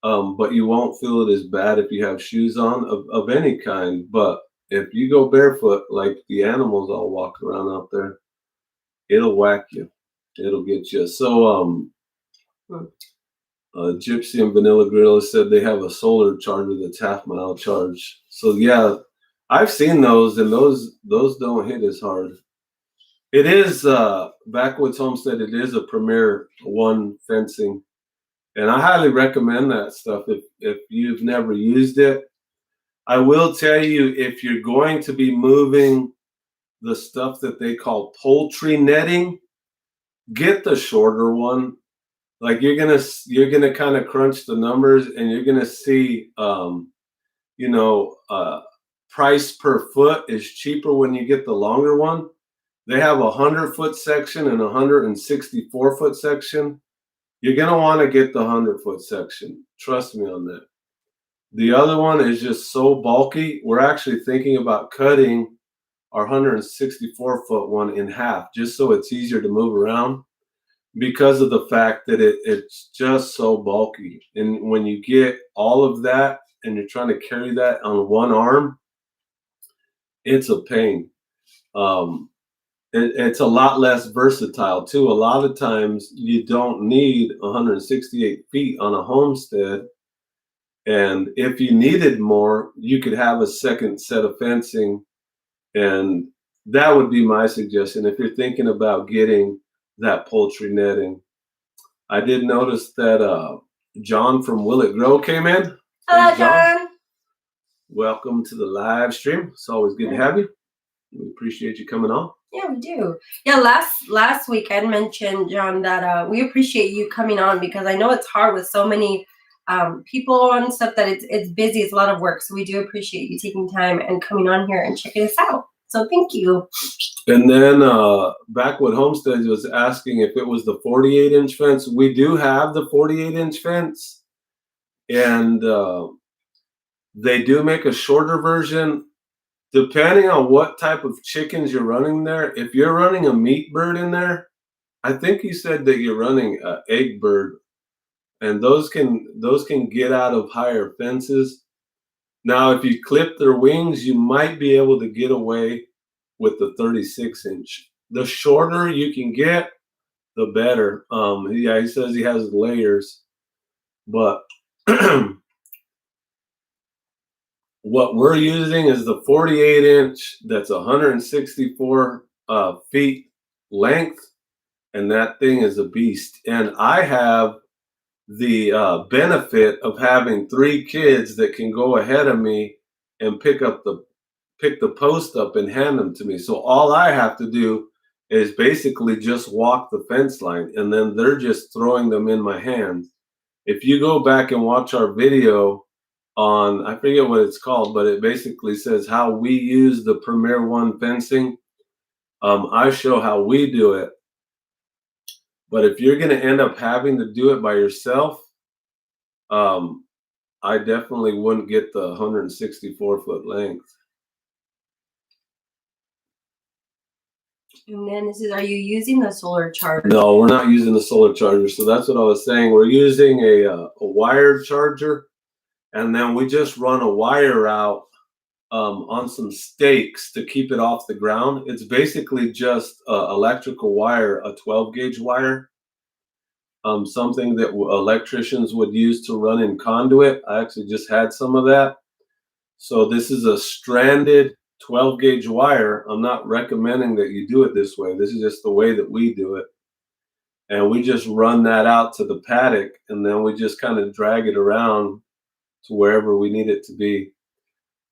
But you won't feel it as bad if you have shoes on of any kind. But if you go barefoot, like the animals all walk around out there, it'll whack you. It'll get you. So Gypsy and Vanilla Gorilla said they have a solar charger that's half-mile charge. So yeah, I've seen those, and those don't hit as hard. It is Backwoods Homestead. It is a Premier One fencing. And I highly recommend that stuff if you've never used it. I will tell you, if you're going to be moving the stuff that they call poultry netting, get the shorter one. Like you're gonna kind of crunch the numbers, and you're gonna see, price per foot is cheaper when you get the longer one. They have a 100-foot section and a 164-foot section. You're going to want to get the 100-foot section. Trust me on that. The other one is just so bulky. We're actually thinking about cutting our 164-foot one in half, just so it's easier to move around, because of the fact that it's just so bulky. And when you get all of that and you're trying to carry that on one arm, it's a pain. It's a lot less versatile too. A lot of times you don't need 168 feet on a homestead. And if you needed more, you could have a second set of fencing. And that would be my suggestion if you're thinking about getting that poultry netting. I did notice that John from Will It Grow came in. Hello, John. Welcome to the live stream. It's always good to have you. We appreciate you coming on. Yeah, we do. Yeah, last week I mentioned, John, that we appreciate you coming on because I know it's hard with so many people and stuff that it's busy. It's a lot of work. So we do appreciate you taking time and coming on here and checking us out. So thank you. And then Backwood Homestead was asking if it was the 48-inch fence. We do have the 48-inch fence, and they do make a shorter version. Depending on what type of chickens you're running there, if you're running a meat bird in there, I think you said that you're running an egg bird, and those can get out of higher fences. Now, if you clip their wings, you might be able to get away with the 36-inch. The shorter you can get, the better. Yeah, he says he has layers, but what we're using is the 48-inch. That's 164 feet length, and that thing is a beast. And I have the benefit of having 3 kids that can go ahead of me and pick the post up and hand them to me. So all I have to do is basically just walk the fence line, and then they're just throwing them in my hands. If you go back and watch our video on, I forget what it's called, but it basically says how we use the Premier One fencing. I show how we do it. But if you're going to end up having to do it by yourself, I definitely wouldn't get the 164-foot length. And then this is, are you using the solar charger? No, we're not using the solar charger. So that's what I was saying. We're using a wired charger, and then we just run a wire out on some stakes to keep it off the ground. It's basically just electrical wire, a 12-gauge wire, something that electricians would use to run in conduit. I actually just had some of that. So this is a stranded 12-gauge wire. I'm not recommending that you do it this way. This is just the way that we do it. And we just run that out to the paddock, and then we just kind of drag it around to wherever we need it to be.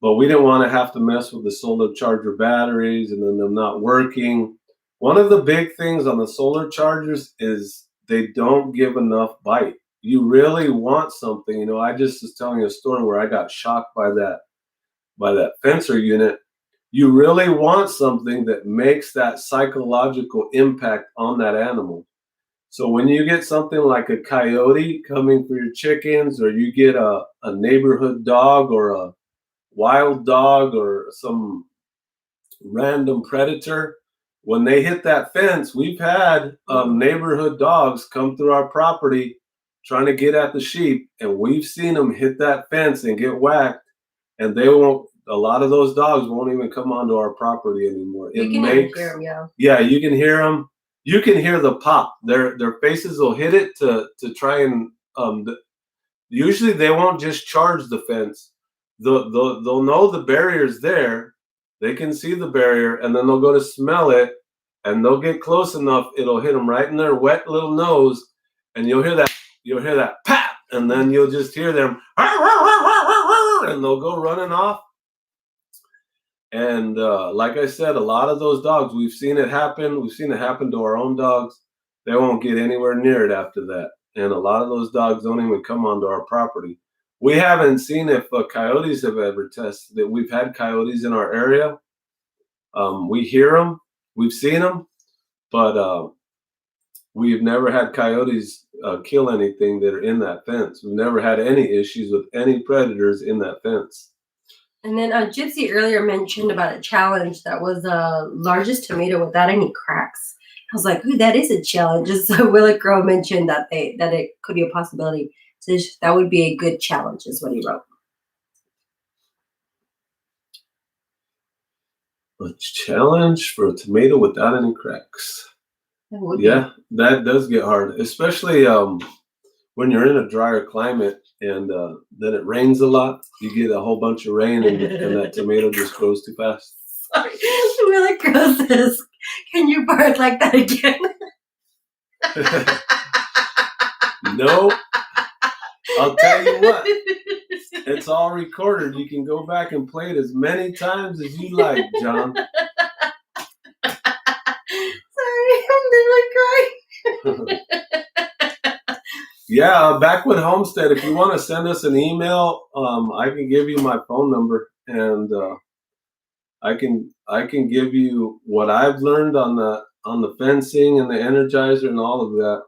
But we didn't want to have to mess with the solar charger batteries and then them not working. One of the big things on the solar chargers is they don't give enough bite. You really want something. You know, I just was telling you a story where I got shocked by that fencer unit. You really want something that makes that psychological impact on that animal. So when you get something like a coyote coming for your chickens, or you get a neighborhood dog or a wild dog or some random predator, when they hit that fence, we've had neighborhood dogs come through our property trying to get at the sheep, and we've seen them hit that fence and get whacked, and they won't. A lot of those dogs won't even come onto our property anymore. You can hear them, yeah. Yeah, you can hear them. You can hear the pop. Their faces will hit it to try and usually they won't just charge the fence. They'll know the barrier's there. They can see the barrier, and then they'll go to smell it, and they'll get close enough. It'll hit them right in their wet little nose, and you'll hear that pap, and then you'll just hear them, and they'll go running off. And like I said, a lot of those dogs, we've seen it happen. We've seen it happen to our own dogs. They won't get anywhere near it after that. And a lot of those dogs don't even come onto our property. We haven't seen if coyotes have ever tested it. We've had coyotes in our area. We hear them. We've seen them. But we've never had coyotes kill anything that are in that fence. We've never had any issues with any predators in that fence. And then Gypsy earlier mentioned about a challenge that was the largest tomato without any cracks. I was like, ooh, that is a challenge. So Willie Crow mentioned that it could be a possibility. So that would be a good challenge, is what he wrote. A challenge for a tomato without any cracks. Yeah, that does get hard, especially when you're in a drier climate and then it rains a lot. You get a whole bunch of rain, and that tomato just grows too fast. Sorry, Willie Crow says, "Can you bark like that again?" No, I'll tell you what. It's all recorded. You can go back and play it as many times as you like, John. Yeah, Backwood Homestead. If you want to send us an email, I can give you my phone number, and I can give you what I've learned on the fencing and the energizer and all of that.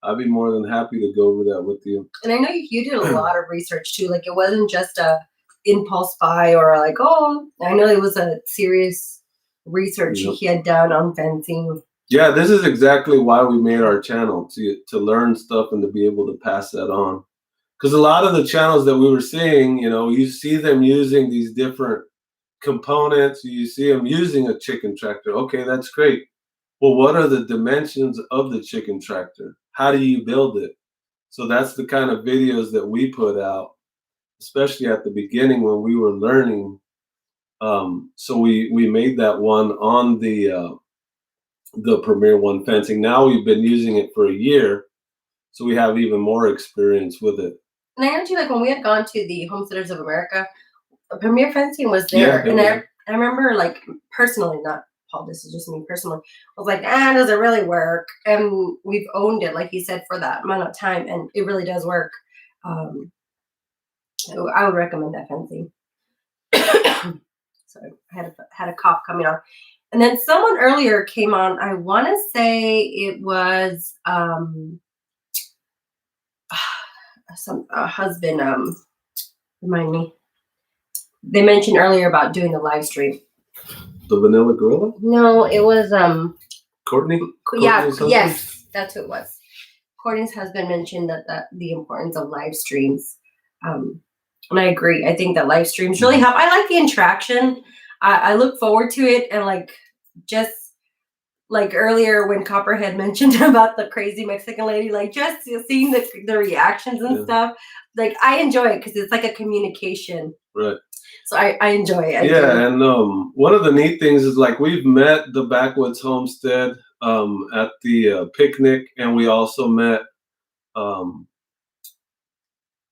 I'd be more than happy to go over that with you. And I know you did a lot of research too. Like it wasn't just a impulse buy or like, oh, I know it was a serious research he had done on fencing. Yeah, this is exactly why we made our channel, to learn stuff and to be able to pass that on. Because a lot of the channels that we were seeing, you see them using these different components. You see them using a chicken tractor. Okay, that's great. Well, what are the dimensions of the chicken tractor? How do you build it? So that's the kind of videos that we put out, especially at the beginning when we were learning. So we made that one on the Premier One fencing. Now we've been using it for a year, so we have even more experience with it. And I know too, like when we had gone to the Homesteaders of America, Premier Fencing was there, and I remember, like, personally, not Paul, this is just me personally, I was like, does it really work? And we've owned it, like he said, for that amount of time, and it really does work. I would recommend that fencing. So I had a cough coming on. And then someone earlier came on, I want to say it was a husband, remind me. They mentioned earlier about doing the live stream. The Vanilla Gorilla? No, it was Courtney? Yeah, yes, that's who it was. Courtney's husband mentioned that the importance of live streams. And I agree. I think that live streams really help. I like the interaction. I look forward to it, and like just like earlier when Copperhead mentioned about the crazy Mexican lady, like just seeing the reactions and stuff. Like I enjoy it because it's like a communication. Right. So I enjoy it. And one of the neat things is like we've met the Backwoods Homestead at the picnic, and we also met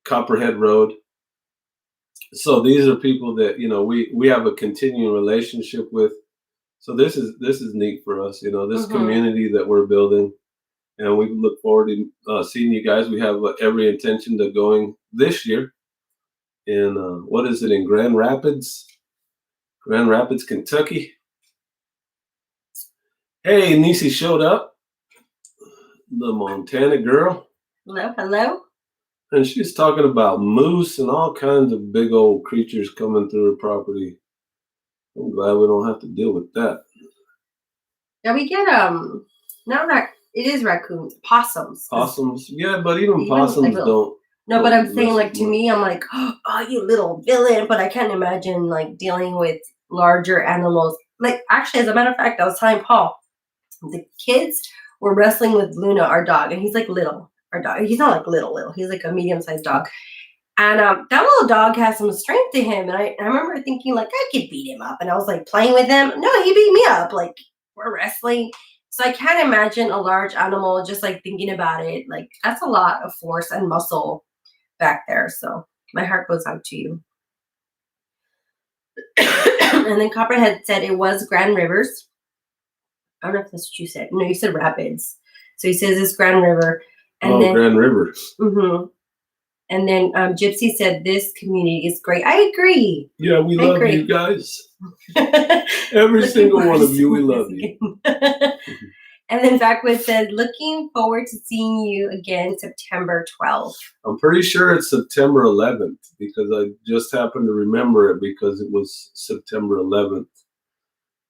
Copperhead Road. So these are people that we have a continuing relationship with. So this is neat for us, this community that we're building, and we look forward to seeing you guys. We have every intention to going this year in what is it, in Grand Rapids, Kentucky. Hey, Nisi showed up, the Montana girl. Hello. And she's talking about moose and all kinds of big old creatures coming through her property. I'm glad we don't have to deal with that. Yeah, we get it is raccoons, possums. Yeah, but even possums don't. No, but I'm saying, like, to me, I'm like, oh, you little villain. But I can't imagine like dealing with larger animals. Like, actually, as a matter of fact, I was telling Paul, the kids were wrestling with Luna, our dog, and he's like little. Our dog, he's not like little. He's like a medium-sized dog. And that little dog has some strength to him. And I remember thinking, like, I could beat him up. And I was like playing with him. No, he beat me up. Like, we're wrestling. So I can't imagine a large animal, just like thinking about it. Like, that's a lot of force and muscle back there. So my heart goes out to you. And then Copperhead said it was Grand Rivers. I don't know if that's what you said. No, you said Rapids. So he says it's Grand River. And then, Grand River. Mm-hmm. And then Gypsy said this community is great. I agree. Yeah, we love you guys. Every single one of you, we love you. And then Backwoods said, looking forward to seeing you again September 12th. I'm pretty sure it's September 11th because I just happened to remember it because it was September 11th.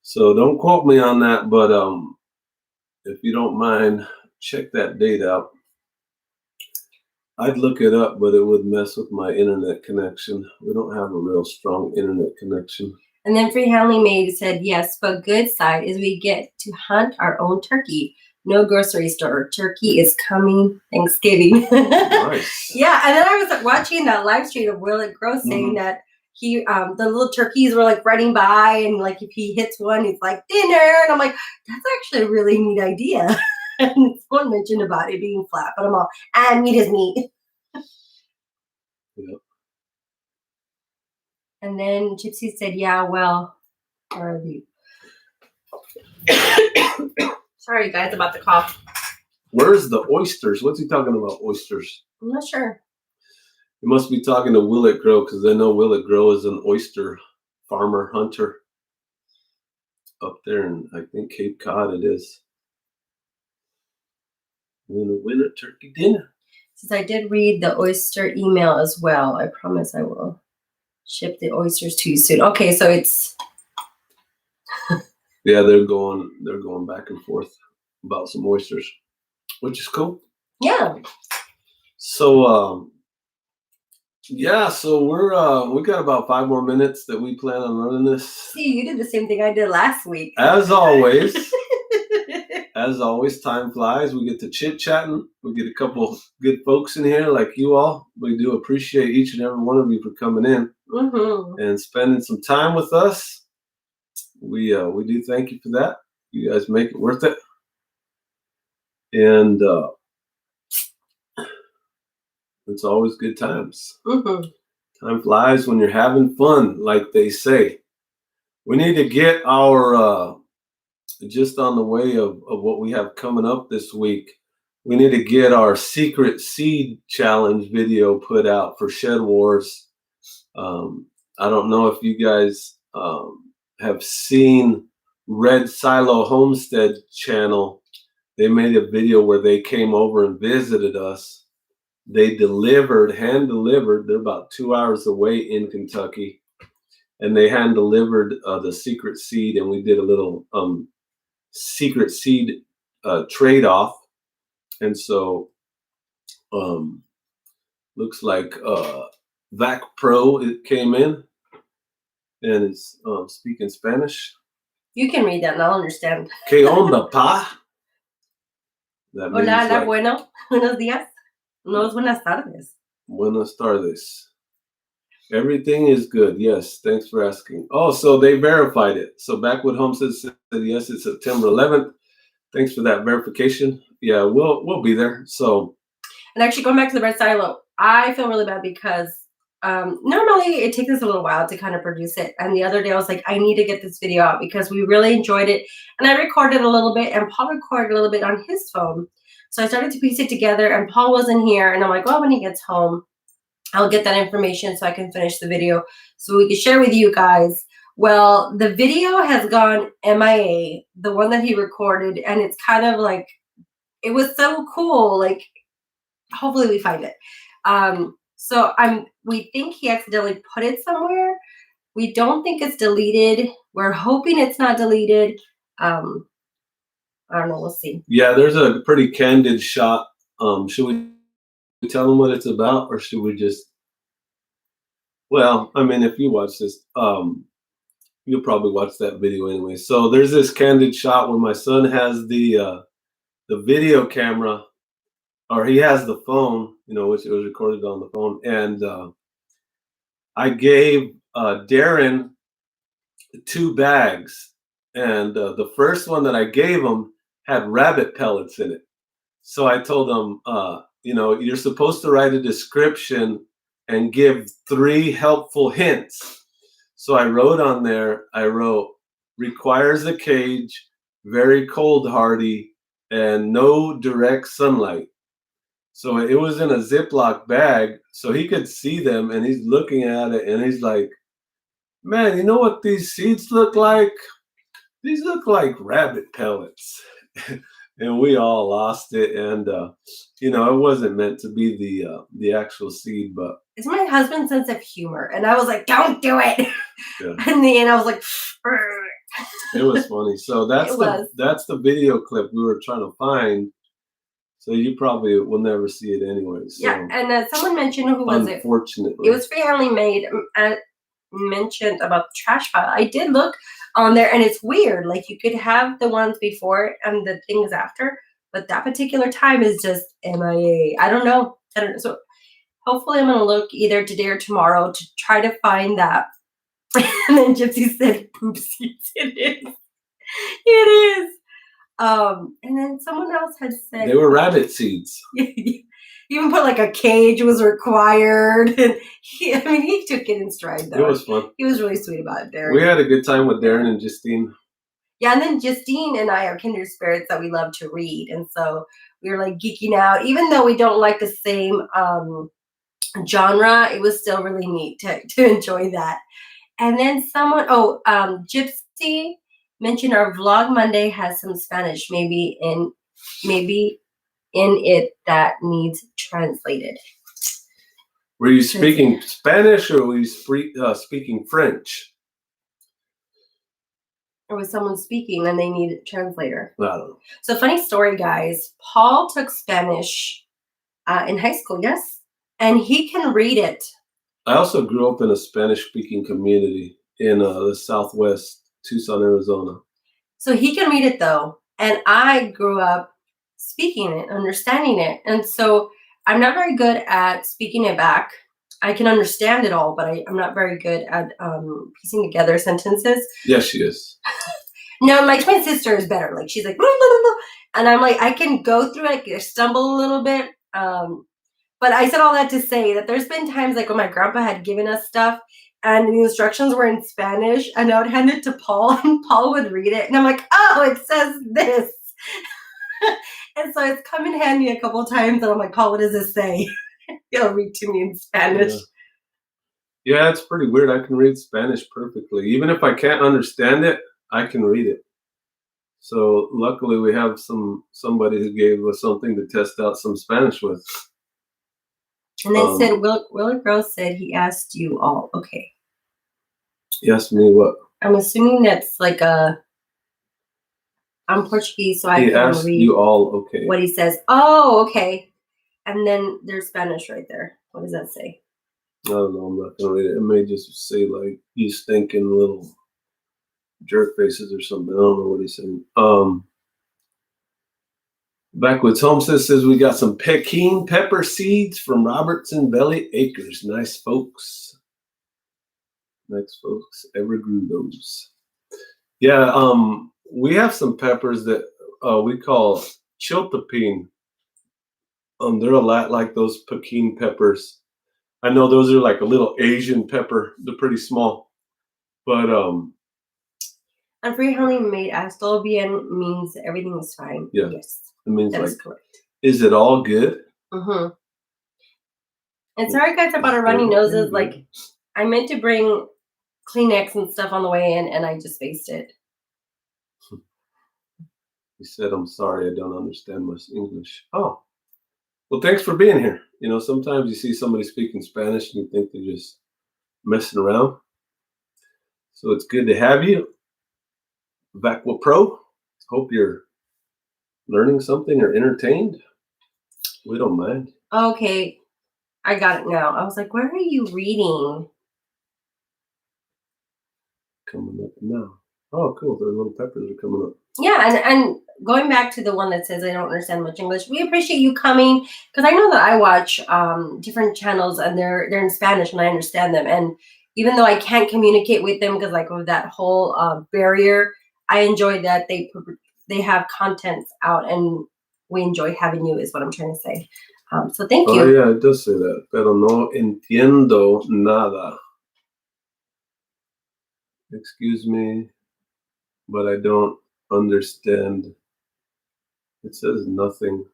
So don't quote me on that, but if you don't mind, check that date out. I'd look it up, but it would mess with my internet connection. We don't have a real strong internet connection. And then Free Handling Maid said, yes, but good side is we get to hunt our own turkey. No grocery store. Turkey is coming Thanksgiving. Nice. Yeah, and then I was watching that live stream of Will It Grow saying that he, the little turkeys were like running by, and like if he hits one, he's like, dinner. And I'm like, that's actually a really neat idea. And someone mentioned about it being flat, but I'm all, meat is meat. Yep. And then Gypsy said, yeah, well, where are you? Sorry, guys, about the cough. Where's the oysters? What's he talking about, oysters? I'm not sure. He must be talking to Willett Grow, because I know Willett Grow is an oyster farmer, hunter up there in, I think, Cape Cod it is. Win a turkey dinner. Since I did read the oyster email as well, I promise I will ship the oysters to you soon. Okay, so it's yeah, they're going back and forth about some oysters, which is cool. Yeah. So yeah, so we got about 5 more minutes that we plan on running this. See, you did the same thing I did last week. As always. As always, time flies. We get to chit-chatting. We get a couple good folks in here like you all. We do appreciate each and every one of you for coming in and spending some time with us. We do thank you for that. You guys make it worth it. And it's always good times. Time flies when you're having fun, like they say. We need to get our... just on the way of what we have coming up this week, we need to get our secret seed challenge video put out for Shed Wars. I don't know if you guys have seen Red Silo Homestead channel. They made a video where they came over and visited us. They hand delivered. They're about 2 hours away in Kentucky, and they hand delivered the secret seed, and we did a little secret seed trade-off. And so looks like Vac Pro, it came in and is speaking Spanish. You can read that and I'll understand. ¿Qué onda, pa? That Hola, hola, like, bueno. Buenos días. No es buenas tardes. Buenas tardes. Everything is good. Yes, thanks for asking. Oh, so they verified it. So Backwood Homestead said yes, it's September 11th. Thanks for that verification. Yeah, we'll be there. So, and actually going back to the Red Silo, I feel really bad because normally it takes us a little while to kind of produce it. And the other day I was like, I need to get this video out because we really enjoyed it. And I recorded a little bit and Paul recorded a little bit on his phone. So I started to piece it together and Paul wasn't here. And I'm like, well, when he gets home, I'll get that information so I can finish the video so we can share with you guys. Well, the video has gone MIA, the one that he recorded, and it's kind of like, it was so cool. Like, hopefully we find it. So we think he accidentally put it somewhere. We don't think it's deleted. We're hoping it's not deleted. I don't know. We'll see. Yeah, there's a pretty candid shot. Should we tell them what it's about, or should we just... Well, I mean, if you watch this, you'll probably watch that video anyway. So there's this candid shot where my son has the video camera, or he has the phone, which it was recorded on the phone. And I gave Darren 2 bags, and the first one that I gave him had rabbit pellets in it. So I told him, you're supposed to write a description and give 3 helpful hints. So I wrote on there, requires a cage, very cold hardy, and no direct sunlight. So it was in a Ziploc bag, so he could see them, and he's looking at it, and he's like, man, you know what these seeds look like? These look like rabbit pellets. And we all lost it, and it wasn't meant to be the actual seed, but it's my husband's sense of humor, and I was like, "Don't do it." Yeah. In the end, I was like, it was funny. So that's the video clip we were trying to find. So you probably will never see it anyway. So, yeah, and someone mentioned who was it? Unfortunately, it was family made. Mentioned about the trash pile. I did look on there, and it's weird. Like, you could have the ones before and the things after, but that particular time is just MIA. I don't know. So hopefully I'm gonna look either today or tomorrow to try to find that. And then Gypsy said poop seeds. It is. It is. And then someone else had said they were rabbit seeds. Even put like a cage was required. And he took it in stride though. It was fun. He was really sweet about it, Darren. We had a good time with Darren and Justine. Yeah, and then Justine and I are kindred spirits that we love to read, and so we were like geeking out, even though we don't like the same genre. It was still really neat to enjoy that. And then Gypsy mentioned our vlog Monday has some Spanish, maybe in it that needs translated. Were you speaking Spanish or were you speaking French? Or was someone speaking and they need a translator? I don't know. So funny story, guys. Paul took Spanish in high school, yes, and he can read it. I also grew up in a Spanish-speaking community in the Southwest, Tucson, Arizona. So he can read it though, and I grew up speaking it, understanding it, and so I'm not very good at speaking it back. I can understand it all, but I'm not very good at piecing together sentences. Yes, she is. No, my twin sister is better. Like she's like, blah, blah, blah, blah. And I'm like, I can go through it, I stumble a little bit. But I said all that to say that there's been times like when my grandpa had given us stuff and the instructions were in Spanish and I would hand it to Paul and Paul would read it. And I'm like, oh, it says this. And so it's come in handy a couple times and I'm like, Paul, what does this say? He'll read to me in Spanish. Yeah, it's pretty weird. I can read Spanish perfectly. Even if I can't understand it, I can read it. So luckily we have somebody who gave us something to test out some Spanish with. And they said, Willard Gross said he asked you all. Okay. He asked me what? I'm assuming that's like I'm Portuguese, so I can asked read you all, okay. What he says. Oh, okay. And then there's Spanish right there. What does that say? I don't know. I'm not going to read it. It may just say like, you stinking little jerk faces or something. I don't know what he's saying. Backwoods Homestead says we got some Peking pepper seeds from Robertson Valley Acres. Nice folks. Nice folks. Ever grew those. Yeah, we have some peppers that we call chiltepine. They're a lot like those Peking peppers. I know those are like a little Asian pepper. They're pretty small. But and for how made todo bien means everything is fine. Yeah. Yes. It means that like, is correct. Is it all good? Mm-hmm. And sorry guys about our runny noses. Like I meant to bring Kleenex and stuff on the way in and I just spaced it. He said, I'm sorry, I don't understand much English. Oh, well, thanks for being here. You know, sometimes you see somebody speaking Spanish and you think they're just messing around. So it's good to have you. Vacua Pro. Hope you're learning something or entertained. We don't mind. Okay. I got it now. I was like, where are you reading? Coming up now. Oh, cool. Their little peppers are coming up. Yeah, and going back to the one that says I don't understand much English, we appreciate you coming because I know that I watch different channels and they're in Spanish and I understand them. And even though I can't communicate with them because like with that whole barrier, I enjoy that they have content out and we enjoy having you is what I'm trying to say. So thank you. Oh yeah, it does say that. Pero no entiendo nada. Excuse me, but I don't understand. It says nothing.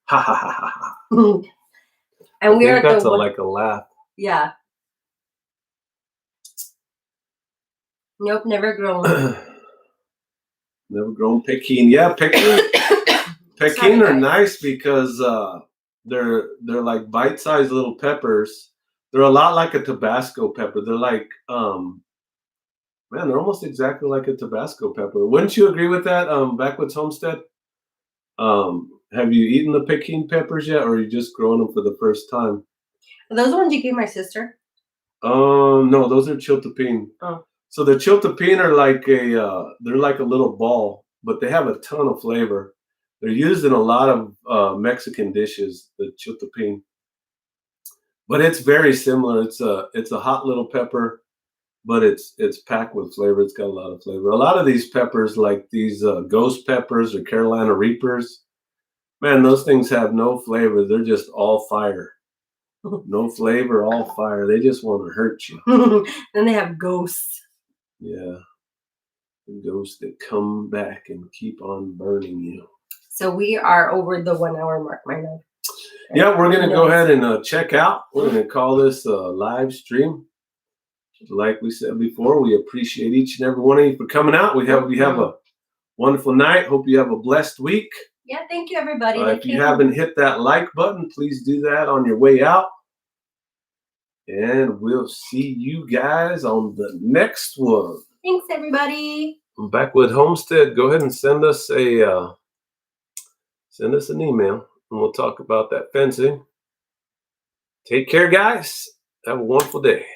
Ha ha ha ha ha. And we are at that's like a laugh. Yeah. Nope, never grown. Never grown Peking. Yeah, Peking. Peking are nice because they're like bite-sized little peppers. They're a lot like a Tabasco pepper. They're like man, they're almost exactly like a Tabasco pepper. Wouldn't you agree with that, Backwoods Homestead? Have you eaten the Peking peppers yet, or are you just growing them for the first time? Are those the ones you gave my sister? No, those are chiltepine. Oh. So the chiltepine are like they're like a little ball, but they have a ton of flavor. They're used in a lot of Mexican dishes, the chiltepine. But it's very similar. It's a hot little pepper, but it's packed with flavor. It's got a lot of flavor. A lot of these peppers, like these ghost peppers or Carolina Reapers, man, those things have no flavor. They're just all fire. No flavor, all fire. They just want to hurt you. Then they have ghosts. Yeah. Ghosts that come back and keep on burning you. So we are over the 1 hour mark, my love. Yeah, we're going to go ahead and check out. We're going to call this a live stream. Like we said before, we appreciate each and every one of you for coming out. We have a wonderful night. Hope you have a blessed week. Yeah, thank you, everybody. If you haven't hit that like button, please do that on your way out. And we'll see you guys on the next one. Thanks, everybody. Backwood Homestead, go ahead and send us an email, and we'll talk about that fencing. Take care, guys. Have a wonderful day.